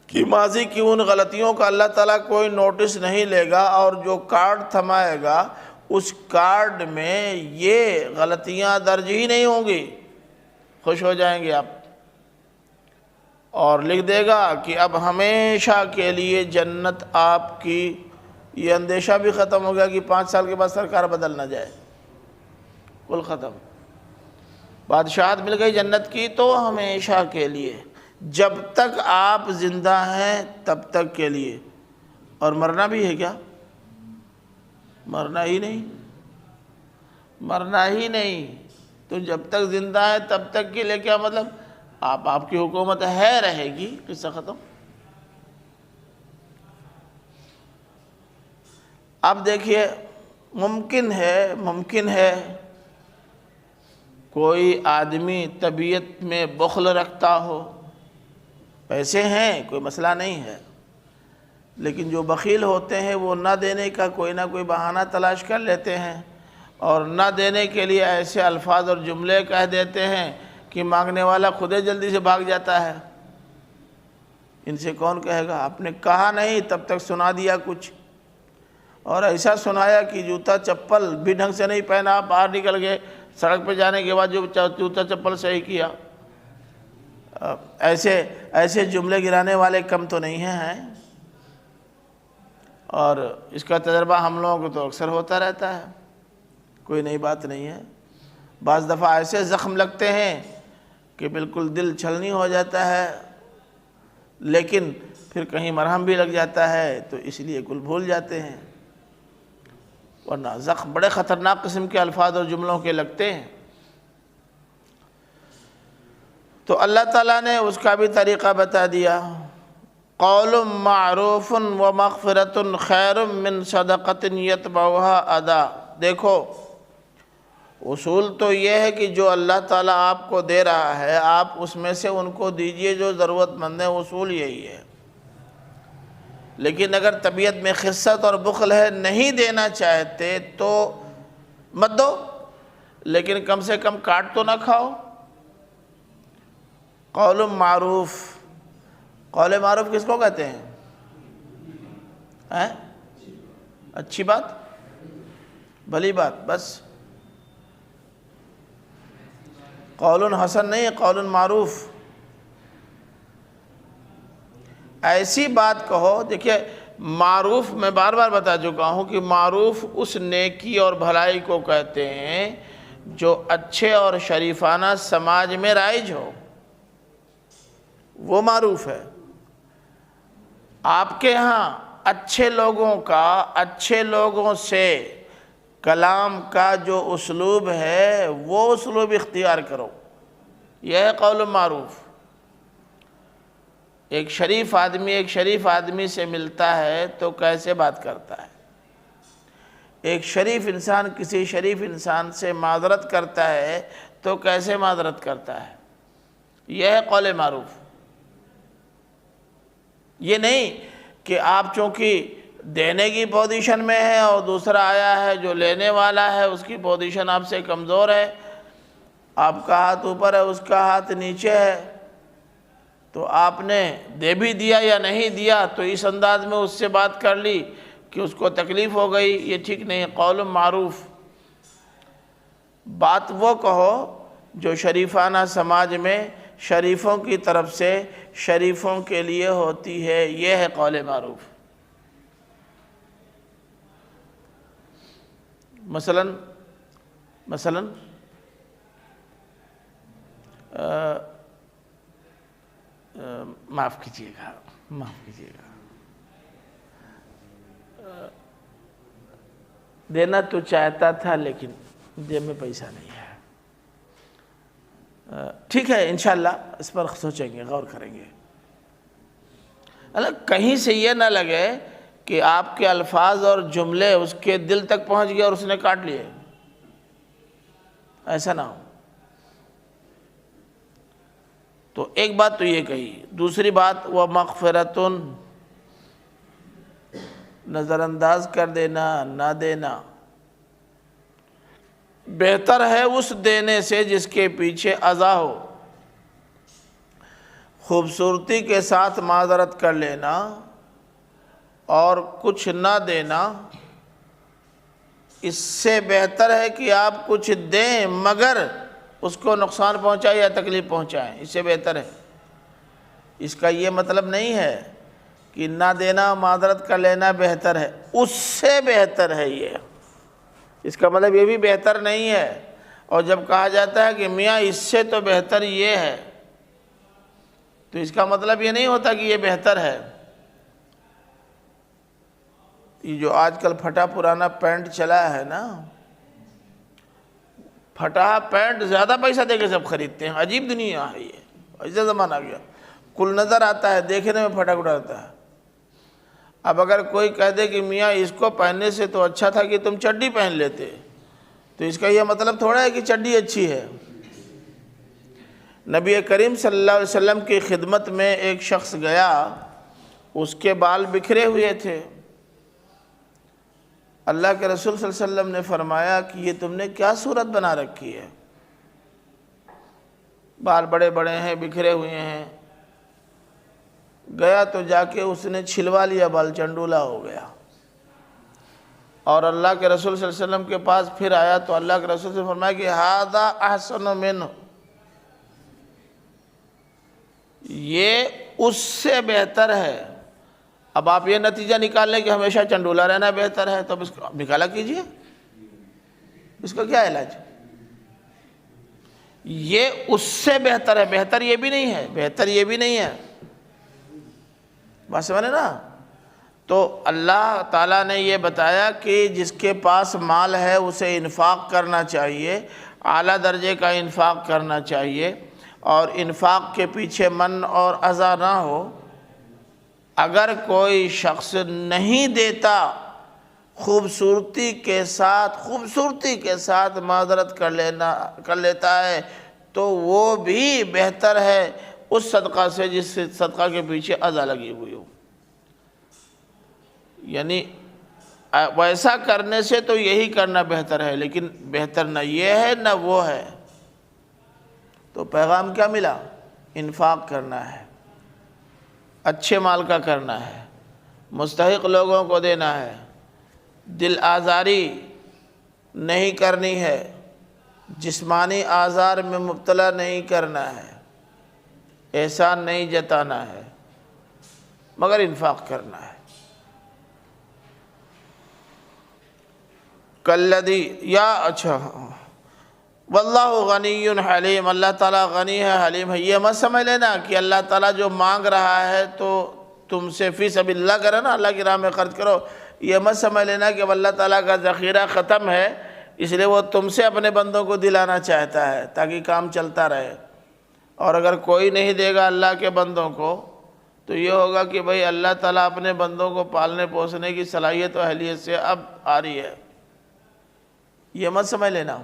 کہ ماضی کی ان غلطیوں کا اللہ تعالیٰ کوئی نوٹس نہیں لے گا، اور جو کارڈ تھمائے گا اس کارڈ میں یہ غلطیاں درج ہی نہیں ہوں گی، خوش ہو جائیں گے آپ، اور لکھ دے گا کہ اب ہمیشہ کے لیے جنت آپ کی۔ یہ اندیشہ بھی ختم ہو گیا کہ 5 سال کے بعد سرکار بدل نہ جائے، کل ختم۔ بادشاہت مل گئی جنت کی تو ہمیشہ کے لیے، جب تک آپ زندہ ہیں تب تک کے لیے۔ اور مرنا بھی ہے کیا؟ مرنا ہی نہیں، مرنا ہی نہیں، تو جب تک زندہ ہے تب تک کے لیے کیا مطلب؟ آپ کی حکومت ہے، رہے گی، قصہ ختم۔ اب دیکھیے، ممکن ہے کوئی آدمی طبیعت میں بخل رکھتا ہو، پیسے ہیں کوئی مسئلہ نہیں ہے، لیکن جو بخیل ہوتے ہیں وہ نہ دینے کا کوئی نہ کوئی بہانہ تلاش کر لیتے ہیں، اور نہ دینے کے لیے ایسے الفاظ اور جملے کہہ دیتے ہیں کہ مانگنے والا خود ہی جلدی سے بھاگ جاتا ہے۔ ان سے کون کہے گا؟ آپ نے کہا نہیں تب تک سنا دیا کچھ، اور ایسا سنایا کہ جوتا چپل بھی ڈھنگ سے نہیں پہنا، باہر نکل گئے، سڑک پہ جانے کے بعد جو جوتا چپل صحیح کیا۔ ایسے جملے گرانے والے کم تو نہیں ہیں، اور اس کا تجربہ ہم لوگوں کو تو اکثر ہوتا رہتا ہے، کوئی نئی بات نہیں ہے۔ بعض دفعہ ایسے زخم لگتے ہیں کہ بالکل دل چھلنی ہو جاتا ہے، لیکن پھر کہیں مرہم بھی لگ جاتا ہے تو اس لیے کل بھول جاتے ہیں، ورنہ زخم بڑے خطرناک قسم کے الفاظ اور جملوں کے لگتے ہیں۔ تو اللہ تعالیٰ نے اس کا بھی طریقہ بتا دیا، قول معروف ومغفرۃ خیر من صدقۃ یتبعها اذی۔ دیکھو، اصول تو یہ ہے کہ جو اللہ تعالیٰ آپ کو دے رہا ہے آپ اس میں سے ان کو دیجئے جو ضرورت مند ہیں، اصول یہی ہے۔ لیکن اگر طبیعت میں خست اور بخل ہے، نہیں دینا چاہتے، تو مت دو، لیکن کم سے کم کاٹ تو نہ کھاؤ۔ قول معروف، قول معروف کس کو کہتے ہیں؟ اچھی بات، بھلی بات، بس قول حسن نہیں، قول معروف۔ ایسی بات کہو، دیکھیے معروف میں بار بار بتا چکا ہوں کہ معروف اس نیکی اور بھلائی کو کہتے ہیں جو اچھے اور شریفانہ سماج میں رائج ہو، وہ معروف ہے۔ آپ کے ہاں اچھے لوگوں کا، اچھے لوگوں سے کلام کا جو اسلوب ہے وہ اسلوب اختیار کرو، یہ ہے قول معروف۔ ایک شریف آدمی سے ملتا ہے تو کیسے بات کرتا ہے، ایک شریف انسان کسی شریف انسان سے معذرت کرتا ہے تو کیسے معذرت کرتا ہے، یہ ہے قول معروف۔ یہ نہیں کہ آپ چونکہ دینے کی پوزیشن میں ہے اور دوسرا آیا ہے جو لینے والا ہے، اس کی پوزیشن آپ سے کمزور ہے، آپ کا ہاتھ اوپر ہے اس کا ہاتھ نیچے ہے، تو آپ نے دے بھی دیا یا نہیں دیا تو اس انداز میں اس سے بات کر لی کہ اس کو تکلیف ہو گئی، یہ ٹھیک نہیں۔ قول معروف، بات وہ کہو جو شریفانہ سماج میں شریفوں کی طرف سے شریفوں کے لیے ہوتی ہے، یہ ہے قول معروف۔ مثلا معاف کیجیے گا، دینا تو چاہتا تھا لیکن جیب میں پیسہ نہیں ہے۔ ٹھیک ہے، انشاءاللہ اس پر سوچیں گے، غور کریں گے۔ کہیں سے یہ نہ لگے کہ آپ کے الفاظ اور جملے اس کے دل تک پہنچ گئے اور اس نے کاٹ لیے، ایسا نہ ہو۔ تو ایک بات تو یہ کہی، دوسری بات وَمَغْفِرَةٌ، نظر انداز کر دینا، نہ دینا بہتر ہے اس دینے سے جس کے پیچھے اذا ہو۔ خوبصورتی کے ساتھ معذرت کر لینا اور کچھ نہ دینا، اس سے بہتر ہے کہ آپ کچھ دیں مگر اس کو نقصان پہنچائے یا تکلیف پہنچائیں، اس سے بہتر ہے۔ اس کا یہ مطلب نہیں ہے کہ نہ دینا، معذرت کر لینا بہتر ہے، اس سے بہتر ہے یہ، اس کا مطلب یہ بھی بہتر نہیں ہے۔ اور جب کہا جاتا ہے کہ میاں اس سے تو بہتر یہ ہے، تو اس کا مطلب یہ نہیں ہوتا کہ یہ بہتر ہے۔ یہ جو آج کل پھٹا پرانا پینٹ چلا ہے نا، پھٹا پینٹ زیادہ پیسہ دے کے سب خریدتے ہیں، عجیب دنیا ہے یہ، ایسا زمانہ آ گیا، کل نظر آتا ہے، دیکھنے میں پھٹا گڑا آتا ہے۔ اب اگر کوئی کہہ دے کہ میاں اس کو پہننے سے تو اچھا تھا کہ تم چڈی پہن لیتے، تو اس کا یہ مطلب تھوڑا ہے کہ چڈی اچھی ہے۔ نبی کریم صلی اللہ علیہ وسلم کی خدمت میں ایک شخص گیا، اس کے بال بکھرے ہوئے تھے۔ اللہ کے رسول صلی اللہ علیہ وسلم نے فرمایا کہ یہ تم نے کیا صورت بنا رکھی ہے، بال بڑے بڑے ہیں، بکھرے ہوئے ہیں۔ گیا تو جا کے اس نے چھلوا لیا، بال چنڈولا ہو گیا۔ اور اللہ کے رسول صلی اللہ علیہ وسلم کے پاس پھر آیا تو اللہ کے رسول سے فرمایا کہ ھذا احسن منہ، یہ اس سے بہتر ہے۔ اب آپ یہ نتیجہ نکال لیں کہ ہمیشہ چنڈولا رہنا بہتر ہے، تو اب اس کو نکالا کیجئے، اس کا کیا علاج؟ یہ اس سے بہتر ہے، بہتر یہ بھی نہیں ہے، بہتر یہ بھی نہیں ہے، بات سمجھے نا؟ تو اللہ تعالیٰ نے یہ بتایا کہ جس کے پاس مال ہے اسے انفاق کرنا چاہیے، اعلیٰ درجے کا انفاق کرنا چاہیے، اور انفاق کے پیچھے من اور اذا نہ ہو۔ اگر کوئی شخص نہیں دیتا، خوبصورتی کے ساتھ معذرت کر لیتا ہے، تو وہ بھی بہتر ہے اس صدقہ سے جس صدقہ کے پیچھے اذا لگی ہوئی ہو۔ یعنی ویسا کرنے سے تو یہی کرنا بہتر ہے، لیکن بہتر نہ یہ ہے نہ وہ ہے۔ تو پیغام کیا ملا؟ انفاق کرنا ہے، اچھے مال کا کرنا ہے، مستحق لوگوں کو دینا ہے، دل آزاری نہیں کرنی ہے، جسمانی آزار میں مبتلا نہیں کرنا ہے، احسان نہیں جتانا ہے، مگر انفاق کرنا ہے۔ کالذی یا اچھا واللہ غنی حلیم، اللہ تعالیٰ غنی ہے حلیم ہے۔ یہ مت سمجھ لینا کہ اللہ تعالیٰ جو مانگ رہا ہے تو تم سے فی سبیل اللہ کرو نا، اللہ کی راہ میں خرچ کرو، یہ مت سمجھ لینا کہ اللہ تعالیٰ کا ذخیرہ ختم ہے اس لیے وہ تم سے اپنے بندوں کو دلانا چاہتا ہے تاکہ کام چلتا رہے۔ اور اگر کوئی نہیں دے گا اللہ کے بندوں کو تو یہ ہوگا کہ بھئی اللہ تعالیٰ اپنے بندوں کو پالنے پوسنے کی صلاحیت و اہلیت سے اب آ رہی ہے، یہ مت سمجھ لینا۔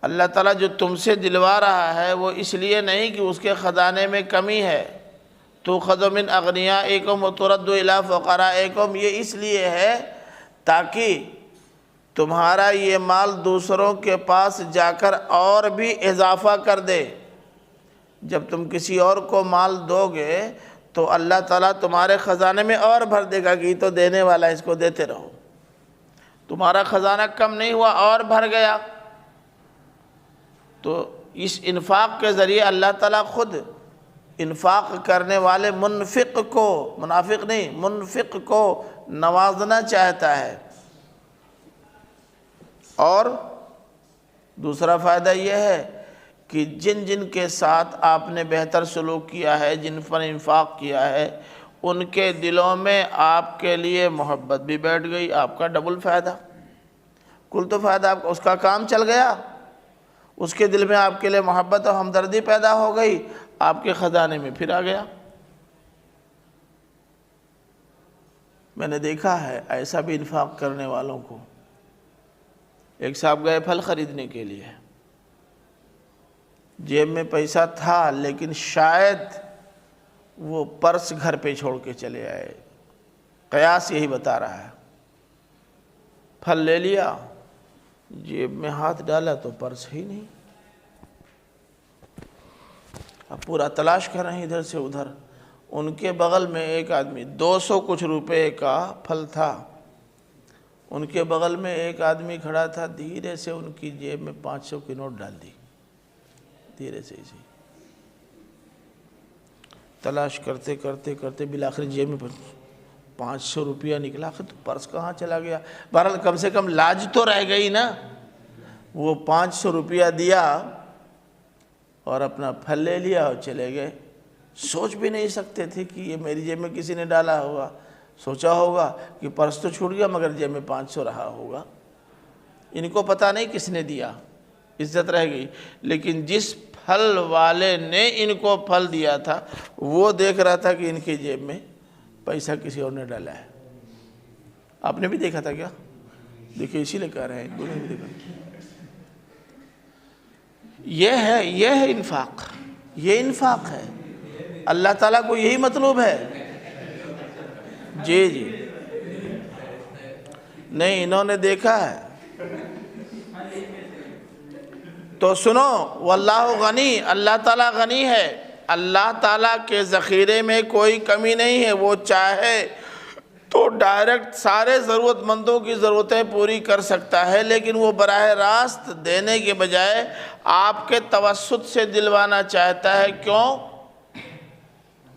اللہ تعالیٰ جو تم سے دلوا رہا ہے وہ اس لیے نہیں کہ اس کے خزانے میں کمی ہے، تُؤْخَذُ مِنْ أَغْنِيَائِكُمْ وَتُرَدُّ إِلَىٰ فُقَرَائِكُمْ، یہ اس لیے ہے تاکہ تمہارا یہ مال دوسروں کے پاس جا کر اور بھی اضافہ کر دے۔ جب تم کسی اور کو مال دو گے تو اللہ تعالیٰ تمہارے خزانے میں اور بھر دے گا کہ یہ تو دینے والا ہے، اس کو دیتے رہو۔ تمہارا خزانہ کم نہیں ہوا اور بھر گیا۔ تو اس انفاق کے ذریعے اللہ تعالیٰ خود انفاق کرنے والے منفق کو، منافق نہیں، منفق کو نوازنا چاہتا ہے۔ اور دوسرا فائدہ یہ ہے کہ جن جن کے ساتھ آپ نے بہتر سلوک کیا ہے، جن پر انفاق کیا ہے، ان کے دلوں میں آپ کے لیے محبت بھی بیٹھ گئی، آپ کا ڈبل فائدہ۔ کل تو فائدہ آپ کا، اس کا کام چل گیا، اس کے دل میں آپ کے لیے محبت اور ہمدردی پیدا ہو گئی، آپ کے خزانے میں پھر آ گیا۔ میں نے دیکھا ہے ایسا بھی انفاق کرنے والوں کو۔ ایک صاحب گئے پھل خریدنے کے لیے، جیب میں پیسہ تھا لیکن شاید وہ پرس گھر پہ چھوڑ کے چلے آئے، قیاس یہی بتا رہا ہے۔ پھل لے لیا، جیب میں ہاتھ ڈالا تو پرس ہی نہیں۔ اب پورا تلاش کر رہے ہیں ادھر سے ادھر۔ ان کے بغل میں ایک آدمی، 200 کچھ روپے کا پھل تھا، ان کے بغل میں ایک آدمی کھڑا تھا، دھیرے سے ان کی جیب میں 500 کی نوٹ ڈال دی، دھیرے سے اسی تلاش کرتے کرتے کرتے بالآخر جیب میں 500 روپیہ نکلا۔ تو پرس کہاں چلا گیا؟ بہرحال کم سے کم لاج تو رہ گئی نا۔ وہ 500 روپیہ دیا اور اپنا پھل لے لیا اور چلے گئے۔ سوچ بھی نہیں سکتے تھے کہ یہ میری جیب میں کسی نے ڈالا ہوگا۔ سوچا ہوگا کہ پرس تو چھوٹ گیا مگر جیب میں 500 رہا ہوگا۔ ان کو پتہ نہیں کس نے دیا، عزت رہ گئی۔ لیکن جس پھل والے نے ان کو پھل دیا تھا وہ دیکھ رہا تھا کہ ان کی جیب میں پیسہ کسی اور نے ڈالا ہے۔ آپ نے بھی دیکھا تھا کیا؟ دیکھیں، اسی لیے کہہ رہے ہیں، دونوں نے دیکھا۔ یہ ہے انفاق، یہ انفاق ہے۔ اللہ تعالیٰ کو یہی مطلوب ہے۔ جی نہیں، انہوں نے دیکھا ہے۔ تو سنو، واللہ غنی، اللہ تعالیٰ غنی ہے۔ اللہ تعالیٰ کے ذخیرے میں کوئی کمی نہیں ہے۔ وہ چاہے تو ڈائریکٹ سارے ضرورت مندوں کی ضرورتیں پوری کر سکتا ہے، لیکن وہ براہ راست دینے کے بجائے آپ کے توسط سے دلوانا چاہتا ہے۔ کیوں؟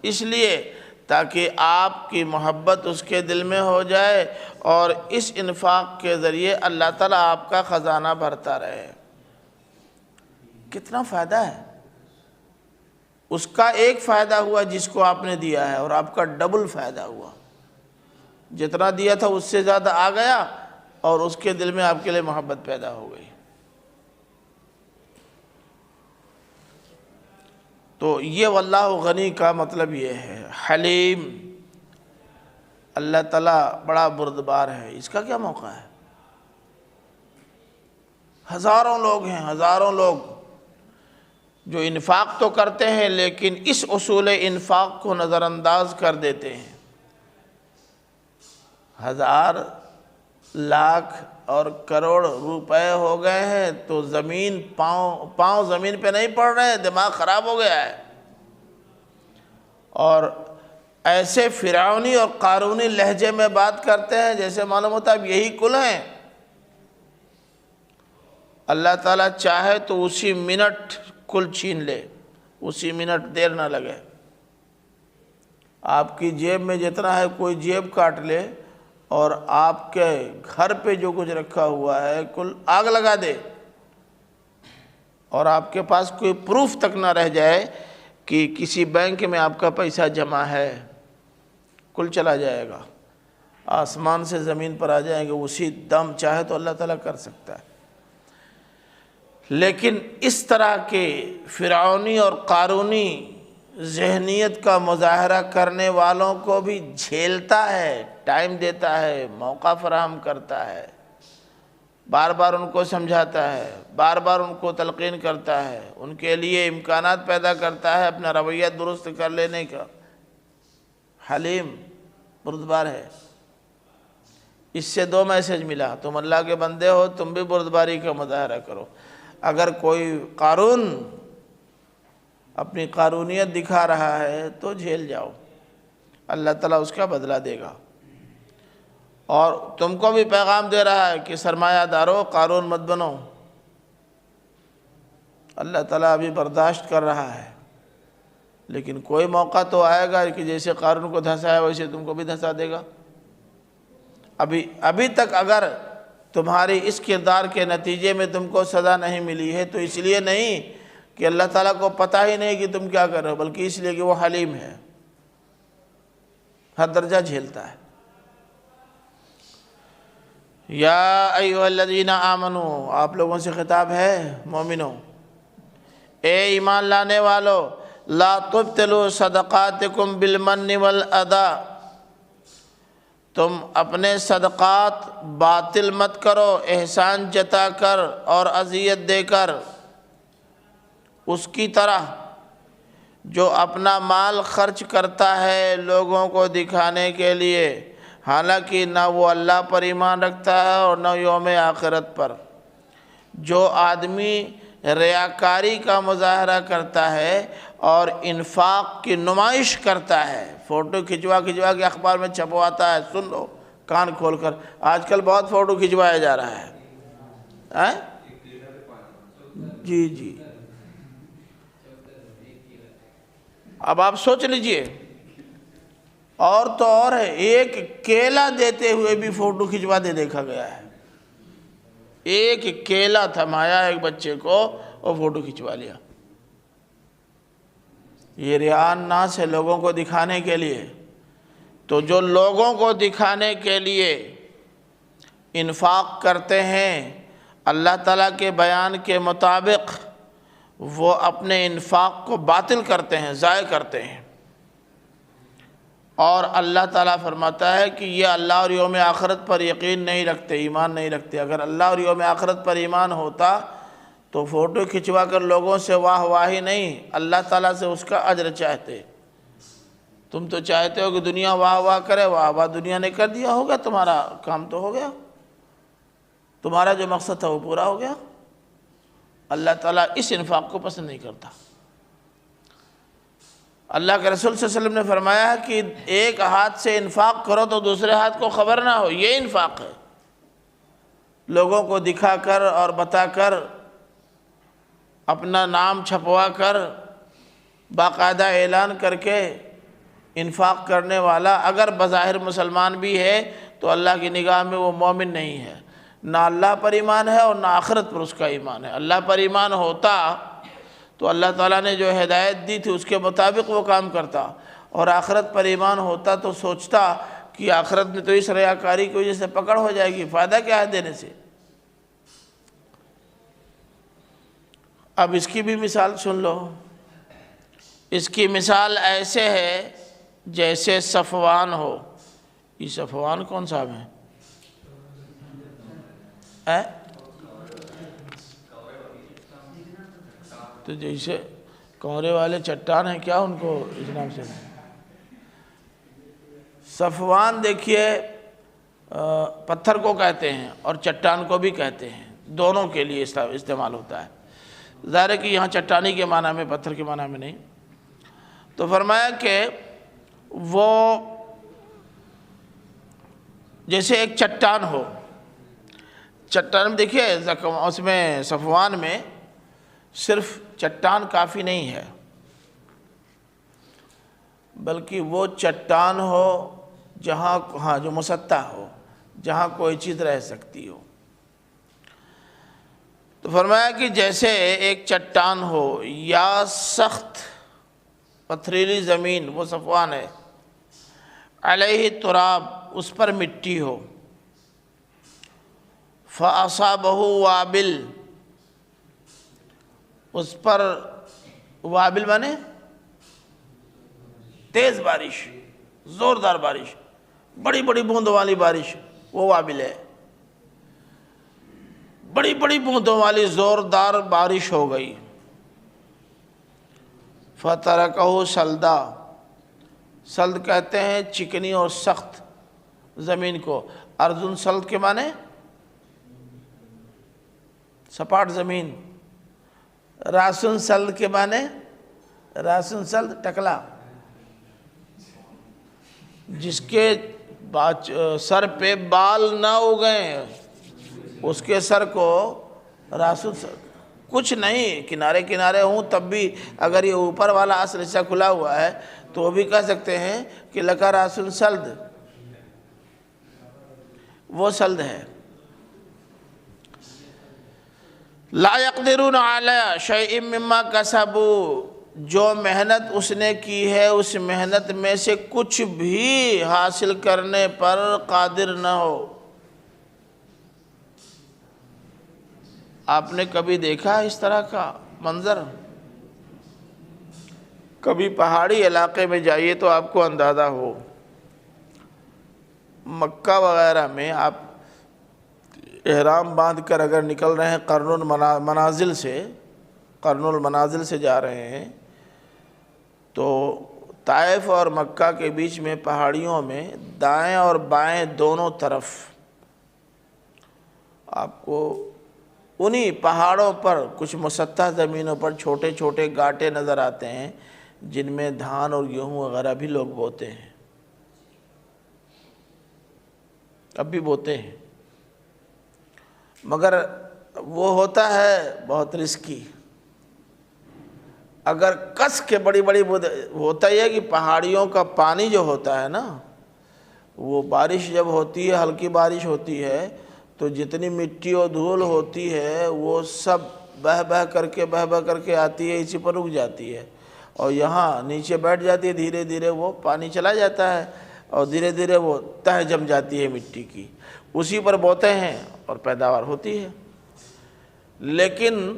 اس لیے تاکہ آپ کی محبت اس کے دل میں ہو جائے اور اس انفاق کے ذریعے اللہ تعالیٰ آپ کا خزانہ بھرتا رہے۔ کتنا فائدہ ہے؟ اس کا ایک فائدہ ہوا جس کو آپ نے دیا ہے، اور آپ کا ڈبل فائدہ ہوا۔ جتنا دیا تھا اس سے زیادہ آ گیا اور اس کے دل میں آپ کے لیے محبت پیدا ہو گئی۔ تو یہ واللہ غنی کا مطلب یہ ہے۔ حلیم، اللہ تعالیٰ بڑا بردبار ہے۔ اس کا کیا موقع ہے؟ ہزاروں لوگ ہیں، ہزاروں لوگ جو انفاق تو کرتے ہیں لیکن اس اصول انفاق کو نظر انداز کر دیتے ہیں۔ ہزار لاکھ اور کروڑ روپے ہو گئے ہیں تو زمین پاؤں زمین پہ نہیں پڑ رہے ہیں، دماغ خراب ہو گیا ہے۔ اور ایسے فرعونی اور قارونی لہجے میں بات کرتے ہیں جیسے معلوم ہوتا ہے اب یہی کل ہیں۔ اللہ تعالیٰ چاہے تو اسی منٹ کل چھین لے، اسی منٹ دیر نہ لگے۔ آپ کی جیب میں جتنا ہے کوئی جیب کاٹ لے اور آپ کے گھر پہ جو کچھ رکھا ہوا ہے کل آگ لگا دے، اور آپ کے پاس کوئی پروف تک نہ رہ جائے کہ کسی بینک میں آپ کا پیسہ جمع ہے، کل چلا جائے گا، آسمان سے زمین پر آ جائیں گے اسی دم۔ چاہے تو اللہ تعالیٰ کر سکتا ہے، لیکن اس طرح کے فرعونی اور قارونی ذہنیت کا مظاہرہ کرنے والوں کو بھی جھیلتا ہے، ٹائم دیتا ہے، موقع فراہم کرتا ہے، بار بار ان کو سمجھاتا ہے، بار بار ان کو تلقین کرتا ہے، ان کے لیے امکانات پیدا کرتا ہے اپنا رویہ درست کر لینے کا۔ حلیم، بردبار ہے۔ اس سے دو میسج ملا، تم اللہ کے بندے ہو، تم بھی بردباری کا مظاہرہ کرو۔ اگر کوئی قارون اپنی قارونیت دکھا رہا ہے تو جھیل جاؤ، اللہ تعالیٰ اس کا بدلہ دے گا۔ اور تم کو بھی پیغام دے رہا ہے کہ سرمایہ دارو، قارون مت بنو۔ اللہ تعالیٰ ابھی برداشت کر رہا ہے، لیکن کوئی موقع تو آئے گا کہ جیسے قارون کو دھنسایا ویسے تم کو بھی دھنسا دے گا۔ ابھی تک اگر تمہاری اس کردار کے نتیجے میں تم کو سزا نہیں ملی ہے تو اس لیے نہیں کہ اللہ تعالیٰ کو پتہ ہی نہیں کہ تم کیا کر رہے ہو، بلکہ اس لیے کہ وہ حلیم ہے، ہر درجہ جھیلتا ہے۔ یا ایھا الذین آمنو، آپ لوگوں سے خطاب ہے مومنوں، اے ایمان لانے والو، لا تبطلوا صدقاتکم بالمن والاذی، تم اپنے صدقات باطل مت کرو احسان جتا کر اور اذیت دے کر، اس کی طرح جو اپنا مال خرچ کرتا ہے لوگوں کو دکھانے کے لیے، حالانکہ نہ وہ اللہ پر ایمان رکھتا ہے اور نہ یوم آخرت پر۔ جو آدمی ریاکاری کا مظاہرہ کرتا ہے اور انفاق کی نمائش کرتا ہے، فوٹو کھنچوا کے اخبار میں چھپواتا ہے، سن لو کان کھول کر، آج کل بہت فوٹو کھنچوایا جا رہا ہے۔ جی اب آپ سوچ لیجئے، اور تو اور ہے، ایک کیلا دیتے ہوئے بھی فوٹو کھنچوا دے دیکھا گیا ہے۔ ایک کیلا تھمایا ایک بچے کو اور فوٹو کھنچوا لیا۔ یہ ریاء الناس ہے، لوگوں کو دکھانے کے لیے۔ تو جو لوگوں کو دکھانے کے لیے انفاق کرتے ہیں اللہ تعالیٰ کے بیان کے مطابق، وہ اپنے انفاق کو باطل کرتے ہیں، ضائع کرتے ہیں۔ اور اللہ تعالیٰ فرماتا ہے کہ یہ اللہ اور یوم آخرت پر یقین نہیں رکھتے، ایمان نہیں رکھتے۔ اگر اللہ اور یوم آخرت پر ایمان ہوتا تو فوٹو کھنچوا کر لوگوں سے واہ واہی نہیں، اللہ تعالیٰ سے اس کا اجر چاہتے۔ تم تو چاہتے ہو کہ دنیا واہ واہ کرے، واہ واہ دنیا نے کر دیا، ہوگا تمہارا کام تو ہو گیا، تمہارا جو مقصد تھا وہ پورا ہو گیا۔ اللہ تعالیٰ اس انفاق کو پسند نہیں کرتا۔ اللہ کے رسول صلی اللہ علیہ وسلم نے فرمایا ہے کہ ایک ہاتھ سے انفاق کرو تو دوسرے ہاتھ کو خبر نہ ہو، یہ انفاق ہے۔ لوگوں کو دکھا کر اور بتا کر، اپنا نام چھپوا کر، باقاعدہ اعلان کر کے انفاق کرنے والا اگر بظاہر مسلمان بھی ہے تو اللہ کی نگاہ میں وہ مومن نہیں ہے، نہ اللہ پر ایمان ہے اور نہ آخرت پر اس کا ایمان ہے۔ اللہ پر ایمان ہوتا تو اللہ تعالیٰ نے جو ہدایت دی تھی اس کے مطابق وہ کام کرتا، اور آخرت پر ایمان ہوتا تو سوچتا کہ آخرت میں تو اس ریاکاری کی وجہ سے پکڑ ہو جائے گی، فائدہ کیا ہے دینے سے۔ اب اس کی بھی مثال سن لو۔ اس کی مثال ایسے ہے جیسے صفوان ہو۔ یہ صفوان کون صاحب ہیں؟ تو جیسے کورے والے چٹان ہیں کیا، ان کو اس نام سے؟ صفوان دیکھیے پتھر کو کہتے ہیں اور چٹان کو بھی کہتے ہیں، دونوں کے لیے استعمال ہوتا ہے۔ ظاہر ہے کہ یہاں چٹانی کے معنی میں، پتھر کے معنی میں نہیں۔ تو فرمایا کہ وہ جیسے ایک چٹان ہو، چٹان میں دیکھیے اس میں صفوان میں صرف چٹان کافی نہیں ہے، بلکہ وہ چٹان ہو جہاں جو مسطح ہو، جہاں کوئی چیز رہ سکتی ہو۔ تو فرمایا کہ جیسے ایک چٹان ہو یا سخت پتھریلی زمین، وہ صفوان ہے، علیہ تراب، اس پر مٹی ہو، فَأَصَابَهُ وابل، اس پر وابل مانے تیز بارش، زوردار بارش، بڑی بڑی بوندوں والی بارش، وہ وابل ہے۔ بڑی بڑی بوندوں والی زوردار بارش ہو گئی، فَتَرَكَهُ سَلْدًا، سلد کہتے ہیں چکنی اور سخت زمین کو۔ ارضن سلد کے معنی سپاٹ زمین، راسن سلد کے معنی راسن سلد ٹکلا، جس کے سر پہ بال نہ اگیں، اس کے سر کو راسن سلد، کچھ نہیں، کنارے کنارے ہوں تب بھی اگر یہ اوپر والا اصل حصہ کھلا ہوا ہے تو وہ بھی کہہ سکتے ہیں کہ لکا راسن سلد، وہ سلد ہے۔ لا يقدرون على شيء مما كسبوا، جو محنت اس نے کی ہے اس محنت میں سے کچھ بھی حاصل کرنے پر قادر نہ ہو۔ آپ نے کبھی دیکھا اس طرح کا منظر؟ کبھی پہاڑی علاقے میں جائیے تو آپ کو اندازہ ہو، مکہ وغیرہ میں آپ احرام باندھ کر اگر نکل رہے ہیں قرن المنازل سے جا رہے ہیں تو طائف اور مکہ کے بیچ میں پہاڑیوں میں دائیں اور بائیں دونوں طرف آپ کو انہی پہاڑوں پر کچھ مسطح زمینوں پر چھوٹے چھوٹے گاٹے نظر آتے ہیں جن میں دھان اور گیہوں وغیرہ بھی لوگ بوتے ہیں، اب بھی بوتے ہیں، مگر وہ ہوتا ہے بہت رسکی۔ اگر کس کے بڑی بڑی ہوتا یہ ہے کہ پہاڑیوں کا پانی جو ہوتا ہے نا، وہ بارش جب ہوتی ہے، ہلکی بارش ہوتی ہے تو جتنی مٹی اور دھول ہوتی ہے وہ سب بہہ بہہ کر کے آتی ہے، اسی پر رک جاتی ہے اور یہاں نیچے بیٹھ جاتی ہے، دھیرے دھیرے وہ پانی چلا جاتا ہے اور دھیرے دھیرے وہ تہ جم جاتی ہے مٹی کی، اسی پر بوتے ہیں اور پیداوار ہوتی ہے۔ لیکن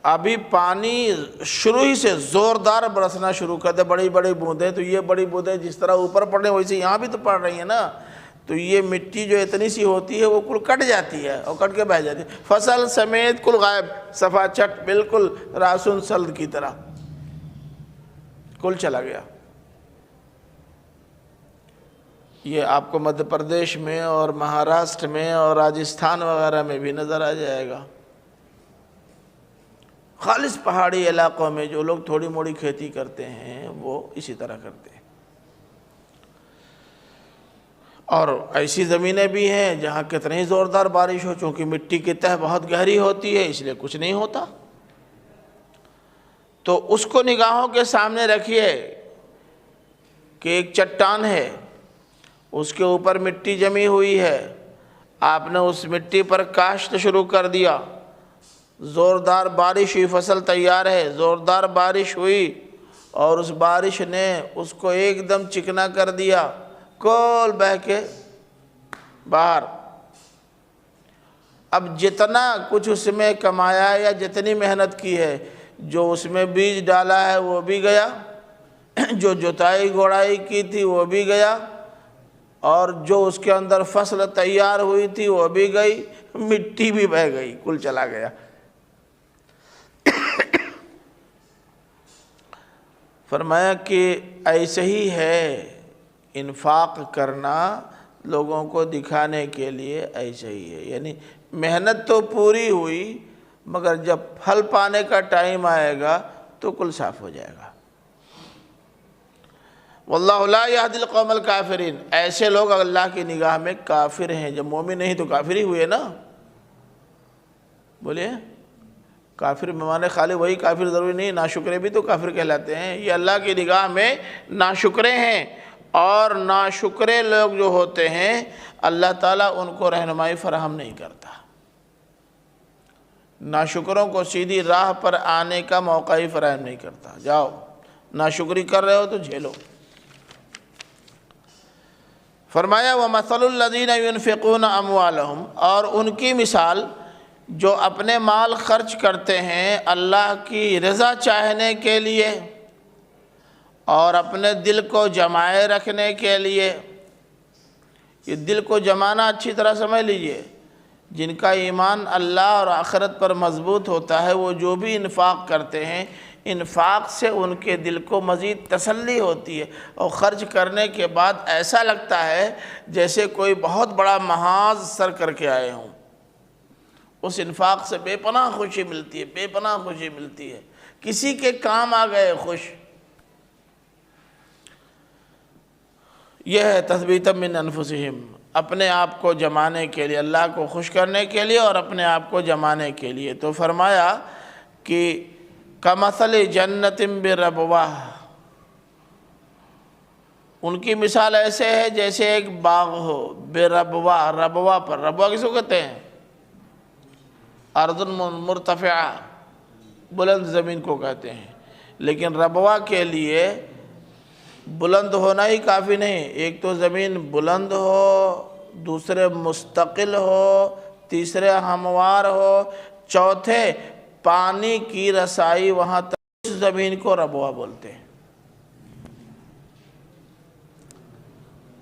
ابھی پانی شروع ہی سے زوردار برسنا شروع کر دے، بڑی بڑی بوندیں، تو یہ بڑی بوندیں جس طرح اوپر پڑ رہی ہیں ویسے یہاں بھی تو پڑ رہی ہیں نا، تو یہ مٹی جو اتنی سی ہوتی ہے وہ کل کٹ جاتی ہے اور کٹ کے بہہ جاتی ہے، فصل سمیت کل غائب، صفا چٹ، بالکل راسن سلد کی طرح کل چلا گیا۔ یہ آپ کو مدھیہ پردیش میں اور مہاراشٹر میں اور راجستھان وغیرہ میں بھی نظر آ جائے گا۔ خالص پہاڑی علاقوں میں جو لوگ تھوڑی موڑی کھیتی کرتے ہیں وہ اسی طرح کرتے ہیں۔ اور ایسی زمینیں بھی ہیں جہاں کتنی زوردار بارش ہو، چونکہ مٹی کی تہ بہت گہری ہوتی ہے اس لیے کچھ نہیں ہوتا۔ تو اس کو نگاہوں کے سامنے رکھیے کہ ایک چٹان ہے، اس کے اوپر مٹی جمی ہوئی ہے، آپ نے اس مٹی پر کاشت شروع کر دیا، زوردار بارش ہوئی، فصل تیار ہے، زوردار بارش ہوئی اور اس بارش نے اس کو ایک دم چکنا کر دیا، کل بہہ کے باہر۔ اب جتنا کچھ اس میں کمایا یا جتنی محنت کی ہے، جو اس میں بیج ڈالا ہے وہ بھی گیا، جو جوتائی گوڑائی کی تھی وہ بھی گیا، اور جو اس کے اندر فصل تیار ہوئی تھی وہ بھی گئی، مٹی بھی بہہ گئی، کل چلا گیا۔ فرمایا کہ ایسے ہی ہے انفاق کرنا لوگوں کو دکھانے کے لیے ایسا ہی ہے، یعنی محنت تو پوری ہوئی مگر جب پھل پانے کا ٹائم آئے گا تو کل صاف ہو جائے گا۔ واللہ لا یہدی القوم الکافرین، ایسے لوگ اللہ کی نگاہ میں کافر ہیں۔ جب مومن نہیں تو کافر ہی ہوئے نا، بولیے کافر مانے خالی وہی کافر ضروری نہیں، ناشکرے بھی تو کافر کہلاتے ہیں۔ یہ اللہ کی نگاہ میں ناشکرے ہیں، اور ناشکرے لوگ جو ہوتے ہیں اللہ تعالیٰ ان کو رہنمائی فراہم نہیں کرتا، ناشکروں کو سیدھی راہ پر آنے کا موقع ہی فراہم نہیں کرتا۔ جاؤ ناشکری کر رہے ہو تو جھیلو۔ فرمایا وَمَثَلُ الَّذِينَ يُنْفِقُونَ أَمْوَالَهُمْ، اور ان کی مثال جو اپنے مال خرچ کرتے ہیں اللہ کی رضا چاہنے کے لیے اور اپنے دل کو جمائے رکھنے کے لیے۔ یہ دل کو جمانا اچھی طرح سمجھ لیجئے، جن کا ایمان اللہ اور آخرت پر مضبوط ہوتا ہے وہ جو بھی انفاق کرتے ہیں، انفاق سے ان کے دل کو مزید تسلی ہوتی ہے، اور خرچ کرنے کے بعد ایسا لگتا ہے جیسے کوئی بہت بڑا محاذ سر کر کے آئے ہوں۔ اس انفاق سے بے پناہ خوشی ملتی ہے، بے پناہ خوشی ملتی ہے، کسی کے کام آ گئے خوش۔ یہ ہے تثبیتا من انفسہم، اپنے آپ کو جمانے کے لیے، اللہ کو خوش کرنے کے لیے اور اپنے آپ کو جمانے کے لیے۔ تو فرمایا کہ کمثل جنت بربوہ، ان کی مثال ایسے ہے جیسے ایک باغ ہو بربوہ، ربوہ پر، ربوہ کس کو کہتے ہیں؟ ارض مرتفعہ، بلند زمین کو کہتے ہیں، لیکن ربوہ کے لیے بلند ہونا ہی کافی نہیں، ایک تو زمین بلند ہو، دوسرے مستقل ہو، تیسرے ہموار ہو، چوتھے پانی کی رسائی وہاں تک، اس زمین کو ربوہ بولتے ہیں۔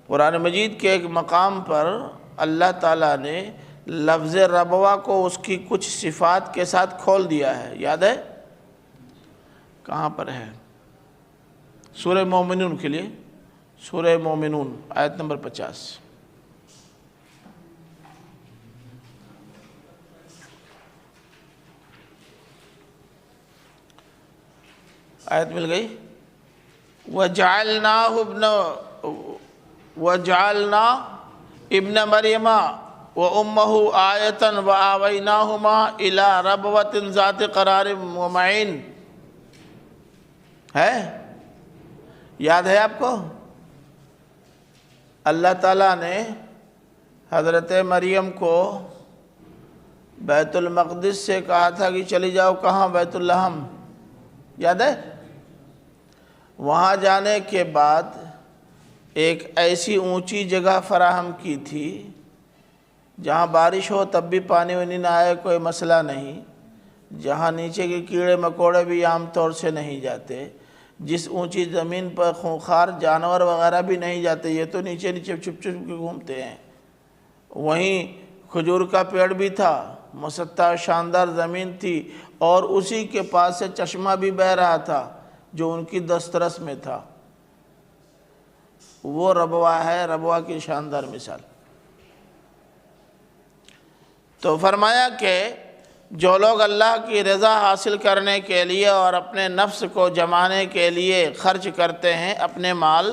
قرآن مجید کے ایک مقام پر اللہ تعالیٰ نے لفظ ربوہ کو اس کی کچھ صفات کے ساتھ کھول دیا ہے، یاد ہے؟ کہاں پر ہے؟ سورہ مومنون کے لیے، سورہ مومنون آیت نمبر 50۔ آیت مل گئی؟ وَجَعَلْنَا ابْنَ مَرْيَمَ وَأُمَّهُ آیَةً وَآوَيْنَاهُمَا إِلَىٰ رَبْوَةٍ ذَاتِ قَرَارٍ وَمَعِینٍ، ہے؟ یاد ہے آپ کو؟ اللہ تعالیٰ نے حضرت مریم کو بیت المقدس سے کہا تھا کہ چلی جاؤ، کہاں؟ بیت اللحم، یاد ہے؟ وہاں جانے کے بعد ایک ایسی اونچی جگہ فراہم کی تھی جہاں بارش ہو تب بھی پانی وانی نہ آئے کوئی مسئلہ نہیں، جہاں نیچے کے کیڑے مکوڑے بھی عام طور سے نہیں جاتے، جس اونچی زمین پر خونخوار جانور وغیرہ بھی نہیں جاتے، یہ تو نیچے نیچے چھپ چھپ کے گھومتے ہیں، وہیں کھجور کا پیڑ بھی تھا، مسطح شاندار زمین تھی، اور اسی کے پاس سے چشمہ بھی بہہ رہا تھا جو ان کی دسترس میں تھا۔ وہ ربوہ ہے، ربوہ کی شاندار مثال۔ تو فرمایا کہ جو لوگ اللہ کی رضا حاصل کرنے کے لیے اور اپنے نفس کو جمانے کے لیے خرچ کرتے ہیں اپنے مال،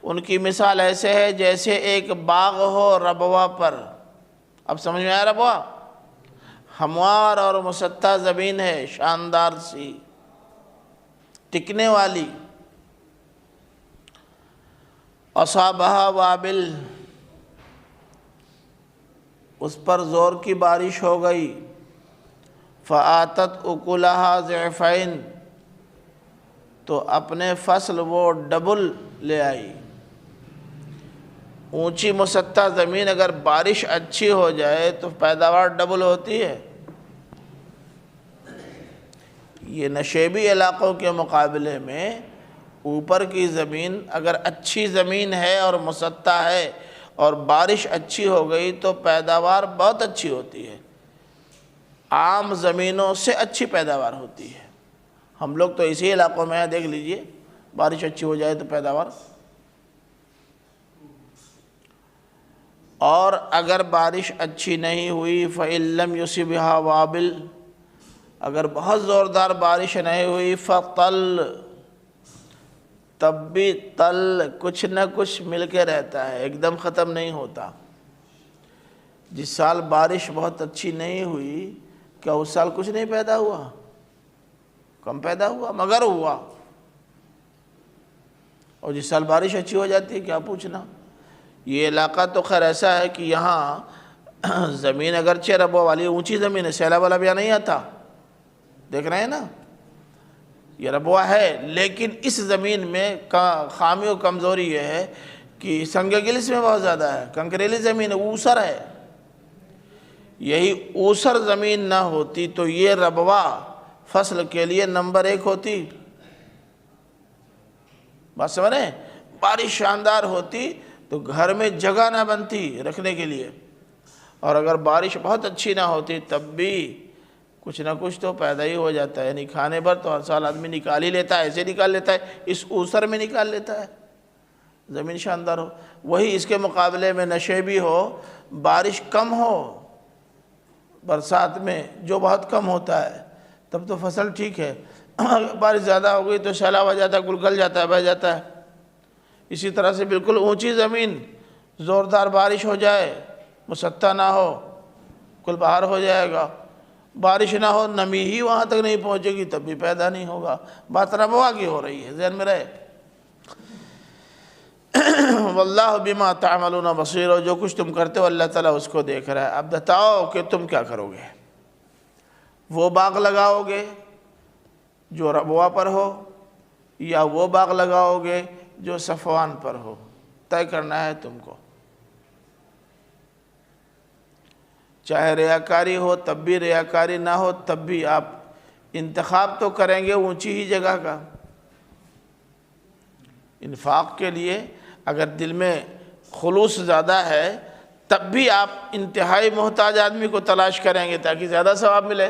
ان کی مثال ایسے ہے جیسے ایک باغ ہو ربوہ پر۔ اب سمجھ میں آیا؟ ربوہ ہموار اور مسطح زمین ہے، شاندار سی، ٹکنے والی۔ اصابہا وابل، اس پر زور کی بارش ہو گئی، فآتت اکلہا ضعفین، تو اپنے فصل وہ ڈبل لے آئی۔ اونچی مسطح زمین اگر بارش اچھی ہو جائے تو پیداوار ڈبل ہوتی ہے۔ یہ نشیبی علاقوں کے مقابلے میں اوپر کی زمین اگر اچھی زمین ہے اور مسطح ہے اور بارش اچھی ہو گئی تو پیداوار بہت اچھی ہوتی ہے، عام زمینوں سے اچھی پیداوار ہوتی ہے۔ ہم لوگ تو اسی علاقوں میں ہیں، دیکھ لیجئے بارش اچھی ہو جائے تو پیداوار۔ اور اگر بارش اچھی نہیں ہوئی فَإِن لَّمْ يُصِبْهَا وَابِلٌ، اگر بہت زوردار بارش نہیں ہوئی فَطَلٌّ، تب بھی تل کچھ نہ کچھ مل کے رہتا ہے، ایک دم ختم نہیں ہوتا۔ جس سال بارش بہت اچھی نہیں ہوئی، کیا اس سال کچھ نہیں پیدا ہوا؟ کم پیدا ہوا مگر ہوا۔ اور جس سال بارش اچھی ہو جاتی ہے، کیا پوچھنا۔ یہ علاقہ تو خیر ایسا ہے کہ یہاں زمین اگرچہ ربو والی اونچی زمین ہے، سیلاب والا بھی نہیں آتا، دیکھ رہے ہیں نا، یہ ربوہ ہے، لیکن اس زمین میں خامی و کمزوری یہ ہے کہ سنگ گلس میں بہت زیادہ ہے، کنکریلی زمین ہے، اوسر ہے۔ یہی اوسر زمین نہ ہوتی تو یہ ربوہ فصل کے لیے نمبر 1 ہوتی۔ بات سمجھ رہے ہیں؟ بارش شاندار ہوتی تو گھر میں جگہ نہ بنتی رکھنے کے لیے، اور اگر بارش بہت اچھی نہ ہوتی تب بھی کچھ نہ کچھ تو پیدا ہی ہو جاتا ہے، یعنی کھانے پر تو ہر سال آدمی نکال ہی لیتا ہے، ایسے نکال لیتا ہے، اس اوسر میں نکال لیتا ہے، زمین شاندار ہو۔ وہی اس کے مقابلے میں نشیبی ہو، بارش کم ہو برسات میں، جو بہت کم ہوتا ہے، تب تو فصل ٹھیک ہے۔ بارش زیادہ ہو گئی تو سیلاب آ جاتا ہے، کل گل جاتا ہے، بہہ جاتا ہے۔ اسی طرح سے بالکل اونچی زمین، زوردار بارش ہو جائے، مسطح نہ ہو، کل بہار ہو جائے گا۔ بارش نہ ہو، نمی ہی وہاں تک نہیں پہنچے گی، تب بھی پیدا نہیں ہوگا۔ بات ربوہ کی ہو رہی ہے، ذہن میں رہے۔ واللہ بما تعملون بصیر، جو کچھ تم کرتے ہو اللہ تعالیٰ اس کو دیکھ رہا ہے۔ اب بتاؤ کہ تم کیا کرو گے؟ وہ باغ لگاؤ گے جو ربوہ پر ہو، یا وہ باغ لگاؤ گے جو صفوان پر ہو؟ طے کرنا ہے تم کو۔ چاہے ریاکاری ہو تب بھی، ریاکاری نہ ہو تب بھی، آپ انتخاب تو کریں گے اونچی ہی جگہ کا۔ انفاق کے لیے اگر دل میں خلوص زیادہ ہے تب بھی آپ انتہائی محتاج آدمی کو تلاش کریں گے تاکہ زیادہ ثواب ملے،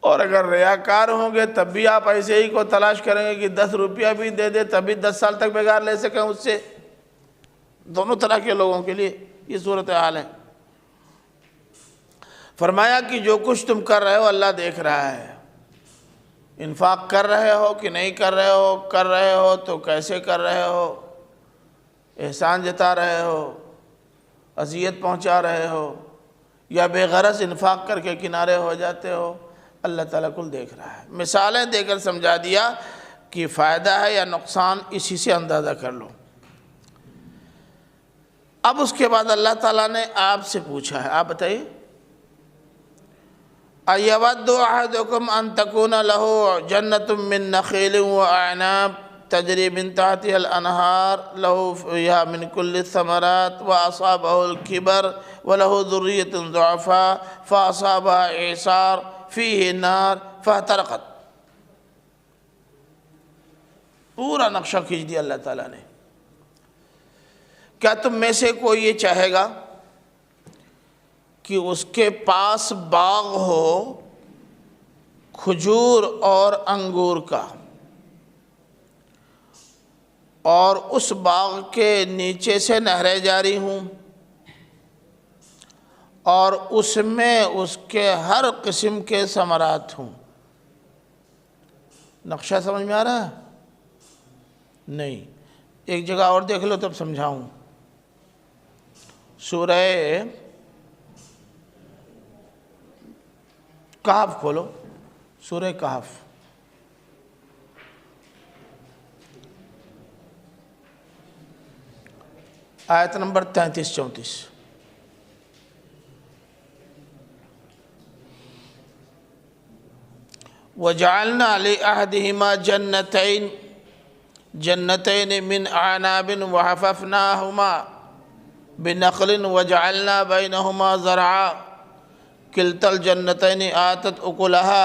اور اگر ریاکار ہوں گے تب بھی آپ ایسے ہی کو تلاش کریں گے کہ 10 روپیہ بھی دے دے تبھی 10 سال تک بیگار لے سکیں اس سے۔ دونوں طرح کے لوگوں کے لیے یہ صورتحال ہے۔ فرمایا کہ جو کچھ تم کر رہے ہو اللہ دیکھ رہا ہے۔ انفاق کر رہے ہو کہ نہیں کر رہے ہو تو کیسے کر رہے ہو، احسان جتا رہے ہو، اذیت پہنچا رہے ہو، یا بے غرض انفاق کر کے کنارے ہو جاتے ہو، اللہ تعالیٰ کل دیکھ رہا ہے۔ مثالیں دے کر سمجھا دیا کہ فائدہ ہے یا نقصان، اسی سے اندازہ کر لو۔ اب اس کے بعد اللہ تعالیٰ نے آپ سے پوچھا ہے، آپ بتائیے، اَيَوَدُّ أَحَدُكُمْ أَن تَكُونَ لَهُ جَنَّةٌ مِّن نَخِيلٍ وَأَعْنَابٍ تَجْرِي مِن تَحْتِهَا الْأَنْهَارُ لَهُ فِيهَا مِن كُلِّ الثَّمَرَاتِ وَأَصَابَهُ الْكِبَرُ وَلَهُ ذُرِّيَّةٌ ضُعَفَاءُ فَأَصَابَهَا إِعْصَارٌ فِيهِ نَارٌ فَاحْتَرَقَتْ۔ پورا نقشہ کھینچ دیا اللہ تعالیٰ نے۔ کیا تم میں سے کوئی یہ چاہے گا کہ اس کے پاس باغ ہو کھجور اور انگور کا، اور اس باغ کے نیچے سے نہریں جاری ہوں، اور اس میں اس کے ہر قسم کے ثمرات ہوں؟ نقشہ سمجھ میں آ رہا ہے؟ نہیں، ایک جگہ اور دیکھ لو تب سمجھاؤں۔ سورہ کہف کھولو، سورہ کہف، آیت نمبر 33-34۔ وَجَعَلْنَا لِأَحَدِهِمَا جَنَّتَيْنِ مِنْ أَعْنَابٍ وَحَفَفْنَاهُمَا بِنَخْلٍ وَجَعَلْنَا بَيْنَهُمَا زَرْعًا كِلْتَا الْجَنَّتَيْنِ آتَتْ أُكُلَهَا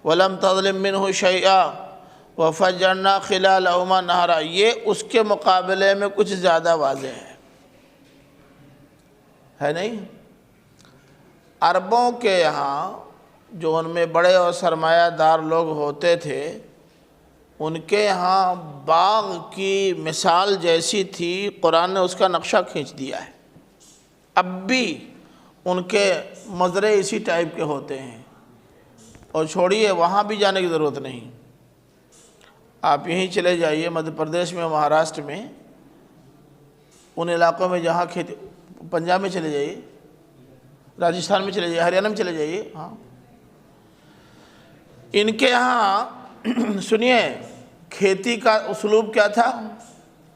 وَلَمْ تَظْلِم مِّنْهُ شَيْئًا وَفَجَّرْنَا خِلَالَهُمَا نَهْرًا۔ یہ اس کے مقابلے میں کچھ زیادہ واضح ہے نہیں؟ عربوں کے یہاں جو ان میں بڑے اور سرمایہ دار لوگ ہوتے تھے، ان کے ہاں باغ کی مثال جیسی تھی، قرآن نے اس کا نقشہ کھینچ دیا ہے۔ اب بھی ان کے مزرعے اسی ٹائپ کے ہوتے ہیں، اور چھوڑیے وہاں بھی جانے کی ضرورت نہیں، آپ یہیں چلے جائیے مدھیہ پردیش میں، مہاراشٹر میں، ان علاقوں میں جہاں کھیتی، پنجاب میں چلے جائیے، راجستھان میں چلے جائیے، ہریانہ میں چلے جائیے، ہاں ان کے ہاں سنیے کھیتی کا اسلوب کیا تھا۔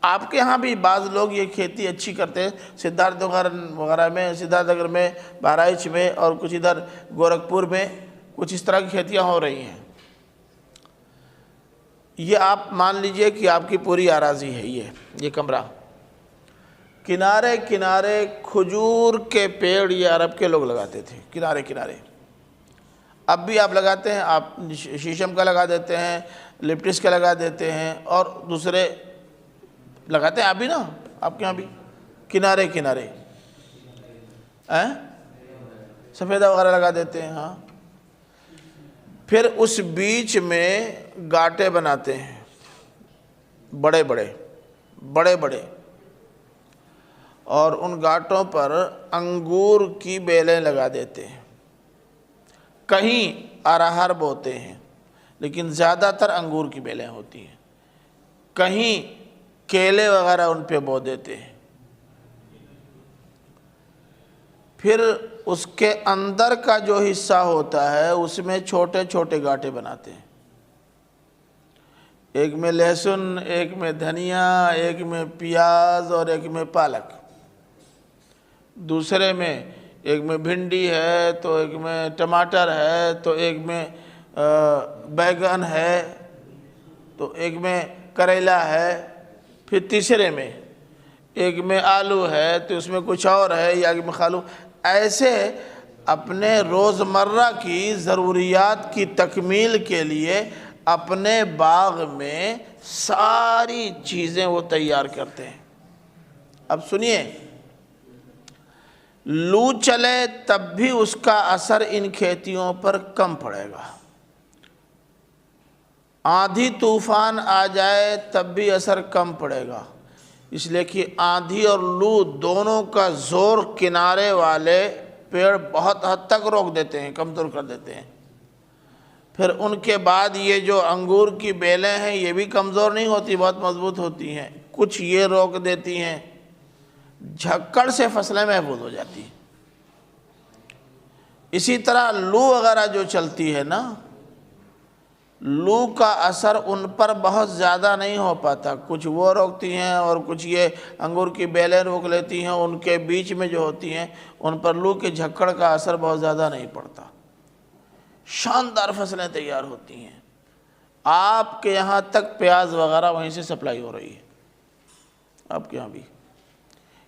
آپ کے ہاں بھی بعض لوگ یہ کھیتی اچھی کرتے ہیں، سدھارتھ وغیرہ میں، سدھارتھ نگر میں، بہرائچ میں، اور کچھ ادھر گورکھپور میں کچھ اس طرح کی کھیتیاں ہو رہی ہیں۔ یہ آپ مان لیجئے کہ آپ کی پوری اراضی ہے، یہ کمرہ، کنارے کنارے کھجور کے پیڑ یہ عرب کے لوگ لگاتے تھے، کنارے کنارے، اب بھی آپ لگاتے ہیں، آپ شیشم کا لگا دیتے ہیں، لپٹس کا لگا دیتے ہیں، اور دوسرے لگاتے ہیں، آپ بھی نا، آپ کے یہاں بھی کنارے کنارے سفیدہ وغیرہ لگا دیتے ہیں، ہاں پھر اس بیچ میں گاٹے بناتے ہیں، بڑے بڑے بڑے بڑے، اور ان گاٹوں پر انگور کی بیلیں لگا دیتے ہیں، کہیں ارہر بوتے ہیں لیکن زیادہ تر انگور کی بیلیں ہوتی ہیں، کہیں کیلے وغیرہ ان پہ بو دیتے ہیں، پھر اس کے اندر کا جو حصہ ہوتا ہے اس میں چھوٹے چھوٹے گاٹے بناتے ہیں، ایک میں لہسن، ایک میں دھنیا، ایک میں پیاز، اور ایک میں پالک، دوسرے میں ایک میں بھنڈی ہے، تو ایک میں ٹماٹر ہے، تو ایک میں بیگن ہے، تو ایک میں کریلا ہے، پھر تیسرے میں ایک میں آلو ہے، تو اس میں کچھ اور ہے، یا ایک میں خالو، ایسے اپنے روزمرہ کی ضروریات کی تکمیل کے لیے اپنے باغ میں ساری چیزیں وہ تیار کرتے ہیں۔ اب سنیے، لو چلے تب بھی اس کا اثر ان کھیتیوں پر کم پڑے گا، آندھی طوفان آ جائے تب بھی اثر کم پڑے گا، اس لیے کہ آندھی اور لو دونوں کا زور کنارے والے پیڑ بہت حد تک روک دیتے ہیں، کمزور کر دیتے ہیں۔ پھر ان کے بعد یہ جو انگور کی بیلیں ہیں یہ بھی کمزور نہیں ہوتی، بہت مضبوط ہوتی ہیں، کچھ یہ روک دیتی ہیں، جھکڑ سے فصلیں محفوظ ہو جاتی ہیں۔ اسی طرح لو وغیرہ جو چلتی ہے نا، لو کا اثر ان پر بہت زیادہ نہیں ہو پاتا، کچھ وہ روکتی ہیں اور کچھ یہ انگور کی بیلیں روک لیتی ہیں، ان کے بیچ میں جو ہوتی ہیں ان پر لو کے جھکڑ کا اثر بہت زیادہ نہیں پڑتا، شاندار فصلیں تیار ہوتی ہیں۔ آپ کے یہاں تک پیاز وغیرہ وہیں سے سپلائی ہو رہی ہے، آپ کے یہاں بھی،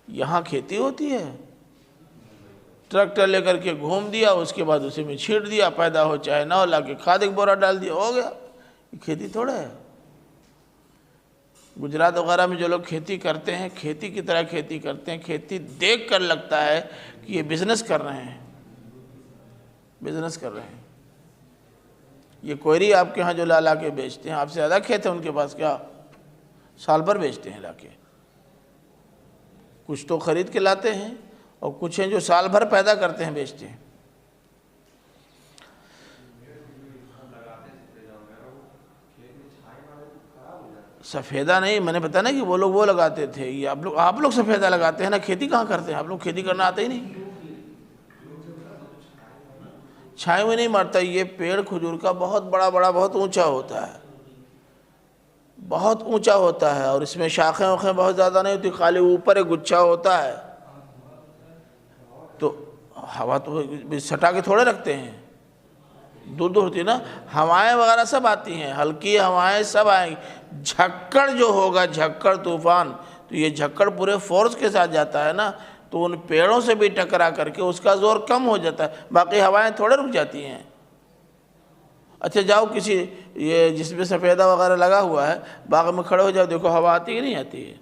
یہاں کھیتی ہوتی ہے، ٹریکٹر لے کر کے گھوم دیا، اس کے بعد اسے میں چھیڑ دیا، پیدا ہو چاہے نہ ہو، لا کے کھاد ایک بورا ڈال دیا، ہو گیا۔ یہ کھیتی تھوڑا ہے۔ گجرات وغیرہ میں جو لوگ کھیتی کرتے ہیں، کھیتی کی طرح کھیتی کرتے ہیں، کھیتی دیکھ کر لگتا ہے کہ یہ بزنس کر رہے ہیں، بزنس کر رہے ہیں۔ یہ کوئری آپ کے ہاں جو لا کے بیچتے ہیں، آپ سے زیادہ کھیت ہے ان کے پاس، کیا سال بھر بیچتے ہیں لا کے؟ کچھ تو خرید کے لاتے ہیں، اور کچھ ہیں جو سال بھر پیدا کرتے ہیں بیچتے ہیں۔ سفیدہ نہیں، میں نے بتایا نا کہ وہ لوگ وہ لگاتے تھے، یہ آپ لوگ سفیدہ لگاتے ہیں نا، کھیتی کہاں کرتے ہیں آپ لوگ؟ کھیتی کرنا آتا ہی نہیں، چھائے میں نہیں مرتا۔ یہ پیڑ کھجور کا بہت بڑا بہت اونچا ہوتا ہے، بہت اونچا ہوتا ہے، اور اس میں شاخیں وخیں بہت زیادہ نہیں ہوتی، خالی اوپر ایک گچھا ہوتا ہے، تو ہوا تو سٹا کے تھوڑے رکھتے ہیں، دور دور ہوتی ہے نا، ہوائیں وغیرہ سب آتی ہیں، ہلکی ہوائیں سب آئیں گی، جھکڑ جو ہوگا، جھکڑ طوفان، تو یہ جھکڑ پورے فورس کے ساتھ جاتا ہے نا، تو ان پیڑوں سے بھی ٹکرا کر کے اس کا زور کم ہو جاتا ہے، باقی ہوائیں تھوڑے رک جاتی ہیں۔ اچھا جاؤ کسی یہ جس میں سفیدہ وغیرہ لگا ہوا ہے باغ میں کھڑے ہو جاؤ، دیکھو ہوا آتی ہے نہیں آتی ہے؟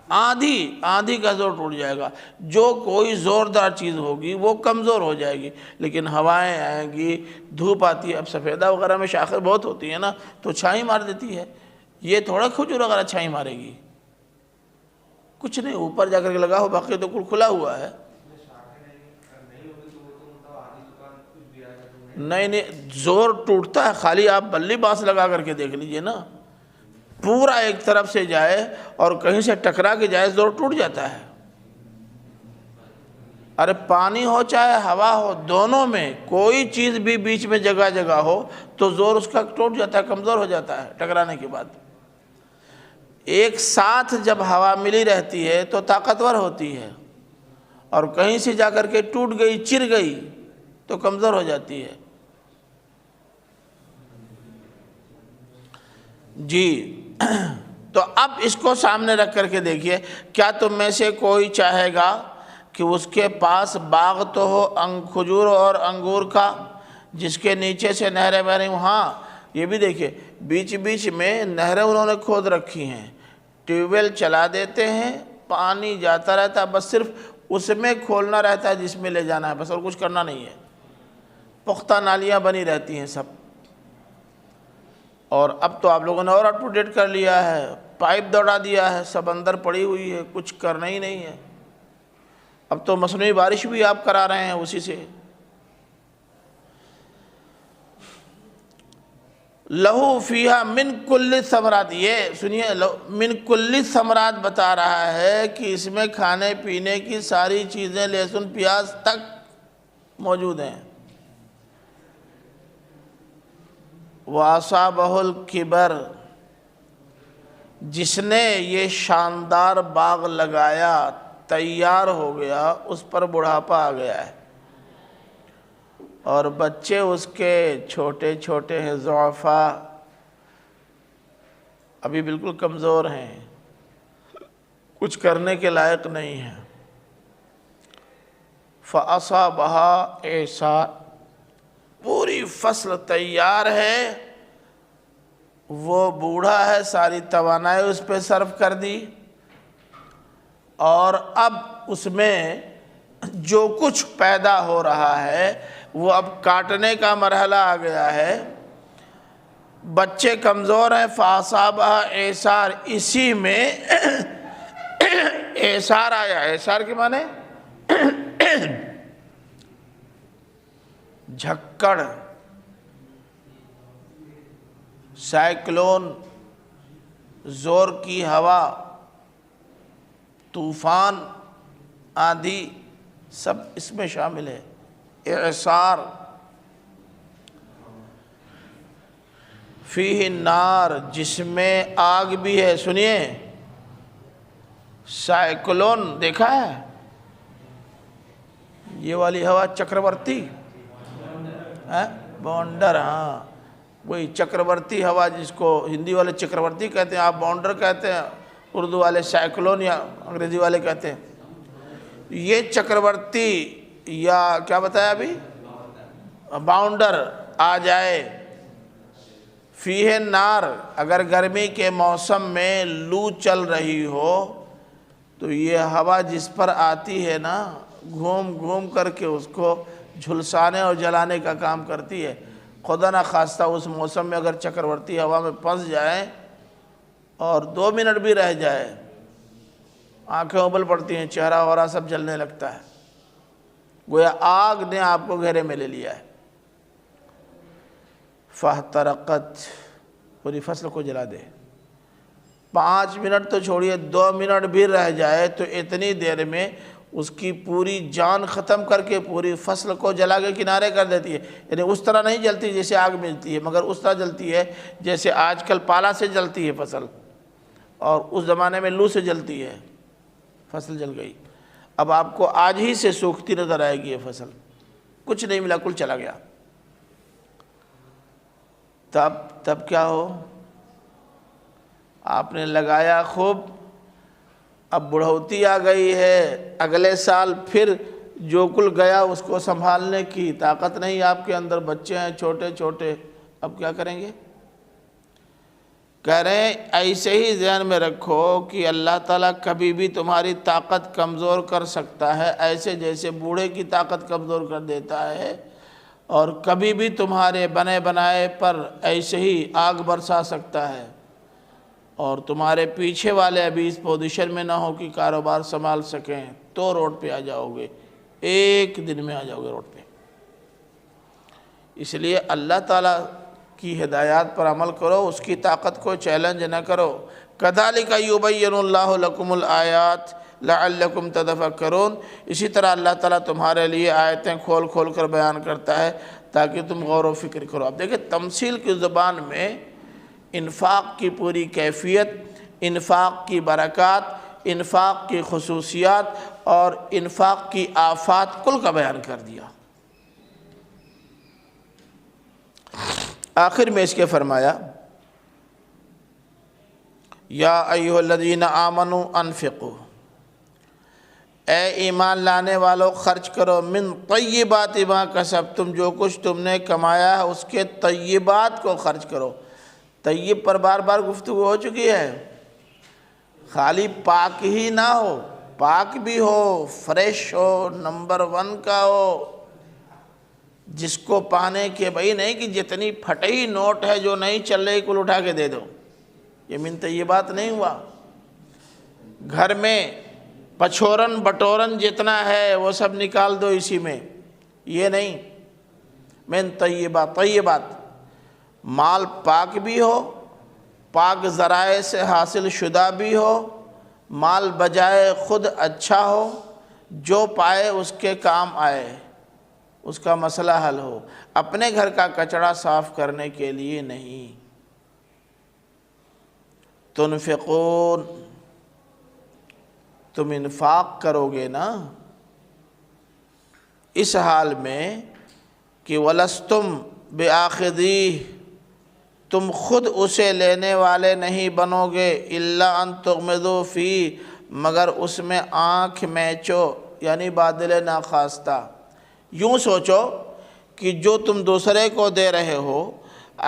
آندھی کا زور ٹوٹ جائے گا. جو کوئی زوردار چیز ہوگی وہ کمزور ہو جائے گی. لیکن ہوائیں آئیں گی، دھوپ آتی ہے. اب سفیدہ وغیرہ میں شاخیں بہت ہوتی ہیں نا، تو چھائی مار دیتی ہے. یہ تھوڑا کھجور وغیرہ چھائی مارے گی، کچھ نہیں. اوپر جا کر کے لگا ہو، باقی تو کھلا ہوا ہے. نہیں، زور ٹوٹتا ہے. خالی آپ بلی بانس لگا کر کے دیکھ لیجئے نا، پورا ایک طرف سے جائے اور کہیں سے ٹکرا کے جائے، زور ٹوٹ جاتا ہے. ارے پانی ہو چاہے ہوا ہو، دونوں میں کوئی چیز بھی بیچ میں جگہ ہو تو زور اس کا ٹوٹ جاتا ہے، کمزور ہو جاتا ہے ٹکرانے کے بعد. ایک ساتھ جب ہوا ملی رہتی ہے تو طاقتور ہوتی ہے، اور کہیں سے جا کر کے ٹوٹ گئی، چر گئی تو کمزور ہو جاتی ہے. جی تو اب اس کو سامنے رکھ کر کے دیکھیے، کیا تم میں سے کوئی چاہے گا کہ اس کے پاس باغ تو ہو کھجور اور انگور کا، جس کے نیچے سے نہریں بہ رہی ہوں؟ ہاں، یہ بھی دیکھیے، بیچ میں نہریں انہوں نے کھود رکھی ہیں. ٹیوب ویل چلا دیتے ہیں، پانی جاتا رہتا ہے، بس صرف اس میں کھولنا رہتا ہے جس میں لے جانا ہے، بس اور کچھ کرنا نہیں ہے. پختہ نالیاں بنی رہتی ہیں سب. اور اب تو آپ لوگوں نے اور اپ ٹو ڈیٹ کر لیا ہے، پائپ دوڑا دیا ہے، سب اندر پڑی ہوئی ہے، کچھ کرنا ہی نہیں ہے. اب تو مصنوعی بارش بھی آپ کرا رہے ہیں اسی سے. لہو فیہا من کل ثمرات، یہ سنیے، من کل ثمرات بتا رہا ہے کہ اس میں کھانے پینے کی ساری چیزیں، لہسن پیاز تک موجود ہیں. وَأَصَابَهُ الْكِبَرُ، جس نے یہ شاندار باغ لگایا، تیار ہو گیا، اس پر بڑھاپا آ گیا ہے، اور بچے اس کے چھوٹے ہیں، ضعفاء، ابھی بالکل کمزور ہیں، کچھ کرنے کے لائق نہیں ہیں. فَأَصَابَهَا إِعْصَارٌ، پوری فصل تیار ہے، وہ بوڑھا ہے، ساری توانائی اس پہ صرف کر دی، اور اب اس میں جو کچھ پیدا ہو رہا ہے وہ اب کاٹنے کا مرحلہ آ گیا ہے. بچے کمزور ہیں. فَأَصَابَهَا إِعْصَارٌ، اسی میں اعصار آیا. اعصار کے معنی جھکڑ، سائیکلون، زور کی ہوا، طوفان، آندھی، سب اس میں شامل ہے. اعصار. فیہ النار، جس میں آگ بھی ہے. سنیے، سائیکلون دیکھا ہے؟ یہ والی ہوا چکرورتی، باؤنڈر، ہاں وہی چکرورتی ہوا، جس کو ہندی والے چکرورتی کہتے ہیں، آپ باؤنڈر کہتے ہیں، اردو والے سائیکلون یا انگریزی والے کہتے ہیں. یہ چکرورتی یا کیا بتایا ابھی، باؤنڈر آ جائے. فیہ النار، اگر گرمی کے موسم میں لو چل رہی ہو تو یہ ہوا جس پر آتی ہے نا، گھوم کر کے اس کو جھلسانے اور جلانے کا کام کرتی ہے. خدا نہ خواستہ اس موسم میں اگر چکرورتی ہوا میں پھنس جائیں اور 2 منٹ بھی رہ جائے، آنکھیں ابل پڑتی ہیں، چہرہ وغیرہ سب جلنے لگتا ہے، گویا آگ نے آپ کو گھیرے میں لے لیا ہے. فاحترقت، پوری فصل کو جلا دے. 5 منٹ تو چھوڑیے، 2 منٹ بھی رہ جائے تو اتنی دیر میں اس کی پوری جان ختم کر کے پوری فصل کو جلا کے کنارے کر دیتی ہے. یعنی اس طرح نہیں جلتی جیسے آگ ملتی ہے، مگر اس طرح جلتی ہے جیسے آج کل پالا سے جلتی ہے فصل، اور اس زمانے میں لو سے جلتی ہے. فصل جل گئی. اب آپ کو آج ہی سے سوکھتی نظر آئے گی یہ فصل، کچھ نہیں ملا، کل چلا گیا. تب کیا ہو؟ آپ نے لگایا خوب، اب بڑھوتی آ گئی ہے، اگلے سال پھر جو کل گیا اس کو سنبھالنے کی طاقت نہیں آپ کے اندر، بچے ہیں چھوٹے، اب کیا کریں گے؟ کہہ رہے ہیں ایسے ہی ذہن میں رکھو کہ اللہ تعالیٰ کبھی بھی تمہاری طاقت کمزور کر سکتا ہے، ایسے جیسے بوڑھے کی طاقت کمزور کر دیتا ہے، اور کبھی بھی تمہارے بنے بنائے پر ایسے ہی آگ برسا سکتا ہے، اور تمہارے پیچھے والے ابھی اس پوزیشن میں نہ ہو کہ کاروبار سنبھال سکیں تو روڈ پہ آ جاؤ گے، ایک دن میں آ جاؤ گے روڈ پہ۔ اس لیے اللہ تعالیٰ کی ہدایات پر عمل کرو، اس کی طاقت کو چیلنج نہ کرو۔ كَذَلِكَ يُبَيِّنُ اللَّهُ لَكُمُ الْآيَاتِ لَعَلَّكُمْ تَتَفَكَّرُونَ۔ اسی طرح اللہ تعالیٰ تمہارے لیے آیتیں کھول کھول کر بیان کرتا ہے تاکہ تم غور و فکر کرو۔ اب دیکھیں تمثیل کی زبان میں انفاق کی پوری کیفیت، انفاق کی برکات، انفاق کی خصوصیات اور انفاق کی آفات کل کا بیان کر دیا۔ آخر میں اس کے فرمایا یا ایھا الذین آمنوا انفقوا، اے ایمان لانے والو خرچ کرو، من طیبات ما کسبتم، جو کچھ تم نے کمایا ہے اس کے طیبات کو خرچ کرو۔ طیب پر بار بار گفتگو ہو چکی ہے، خالی پاک ہی نہ ہو، پاک بھی ہو، فریش ہو، نمبر 1 کا ہو، جس کو پانے کے بھئی نہیں کہ جتنی پھٹی نوٹ ہے جو نہیں چل رہی کل اٹھا کے دے دو، یہ من طیبات نہیں ہوا۔ گھر میں پچھورن بٹورن جتنا ہے وہ سب نکال دو اسی میں، یہ نہیں، من طیبات، طیبات مال پاک بھی ہو، پاک ذرائع سے حاصل شدہ بھی ہو، مال بجائے خود اچھا ہو، جو پائے اس کے کام آئے، اس کا مسئلہ حل ہو، اپنے گھر کا کچڑا صاف کرنے کے لیے نہیں۔ تنفقون، تم انفاق کرو گے نا اس حال میں کہ وَلَسْتُمْ بِآخِذِیہ، تم خود اسے لینے والے نہیں بنو گے، إِلَّا أَن تُغْمِضُوا فِیہ، مگر اس میں آنکھ میچو، یعنی بادل ناخواستہ۔ یوں سوچو کہ جو تم دوسرے کو دے رہے ہو،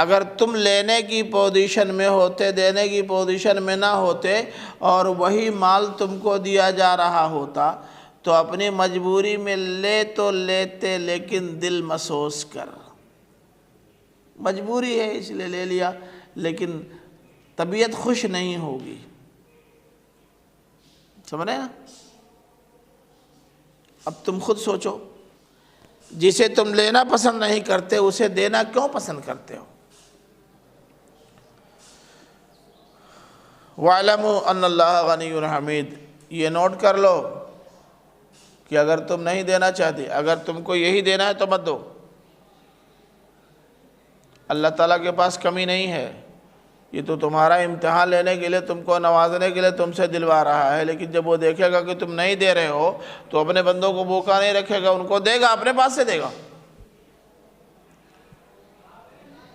اگر تم لینے کی پوزیشن میں ہوتے، دینے کی پوزیشن میں نہ ہوتے اور وہی مال تم کو دیا جا رہا ہوتا تو اپنی مجبوری میں لے تو لیتے، لیکن دل محسوس کر، مجبوری ہے اس لیے لے لیا، لیکن طبیعت خوش نہیں ہوگی، سمجھ رہے ہیں نا؟ اب تم خود سوچو، جسے تم لینا پسند نہیں کرتے اسے دینا کیوں پسند کرتے ہو؟ وَاعْلَمُوا أَنَّ اللَّهَ غَنِيٌّ حَمِيدٌ، یہ نوٹ کر لو کہ اگر تم نہیں دینا چاہتے، اگر تم کو یہی دینا ہے تو مت دو، اللہ تعالیٰ کے پاس کمی نہیں ہے، یہ تو تمہارا امتحان لینے کے لیے، تم کو نوازنے کے لیے تم سے دلوا رہا ہے، لیکن جب وہ دیکھے گا کہ تم نہیں دے رہے ہو تو اپنے بندوں کو بھوکا نہیں رکھے گا، ان کو دے گا، اپنے پاس سے دے گا۔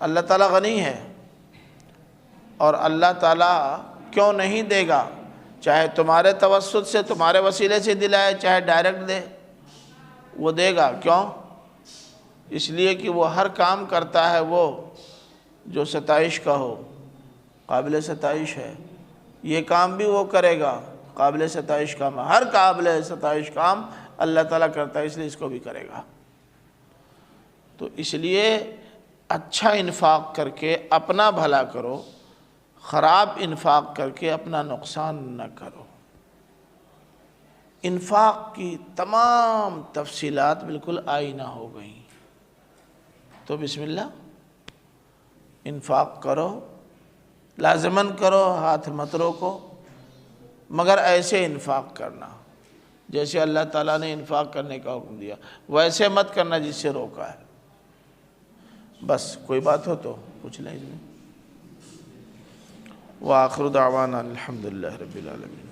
اللہ تعالیٰ غنی ہے، اور اللہ تعالیٰ کیوں نہیں دے گا؟ چاہے تمہارے توسط سے، تمہارے وسیلے سے دلائے، چاہے ڈائریکٹ دے، وہ دے گا۔ کیوں؟ اس لیے کہ وہ ہر کام کرتا ہے وہ جو ستائش کا ہو، قابل ستائش ہے، یہ کام بھی وہ کرے گا، قابل ستائش کام، ہر قابل ستائش کام اللہ تعالیٰ کرتا ہے، اس لیے اس کو بھی کرے گا۔ تو اس لیے اچھا انفاق کر کے اپنا بھلا کرو، خراب انفاق کر کے اپنا نقصان نہ کرو۔ انفاق کی تمام تفصیلات بالکل آئینہ ہو گئیں، تو بسم اللہ انفاق کرو، لازماً کرو، ہاتھ مت روکو، مگر ایسے انفاق کرنا جیسے اللہ تعالیٰ نے انفاق کرنے کا حکم دیا، ویسے مت کرنا جس سے روکا ہے۔ بس کوئی بات ہو تو پوچھ لیں اس میں۔ وآخر دعوانا الحمدللہ رب العالمین۔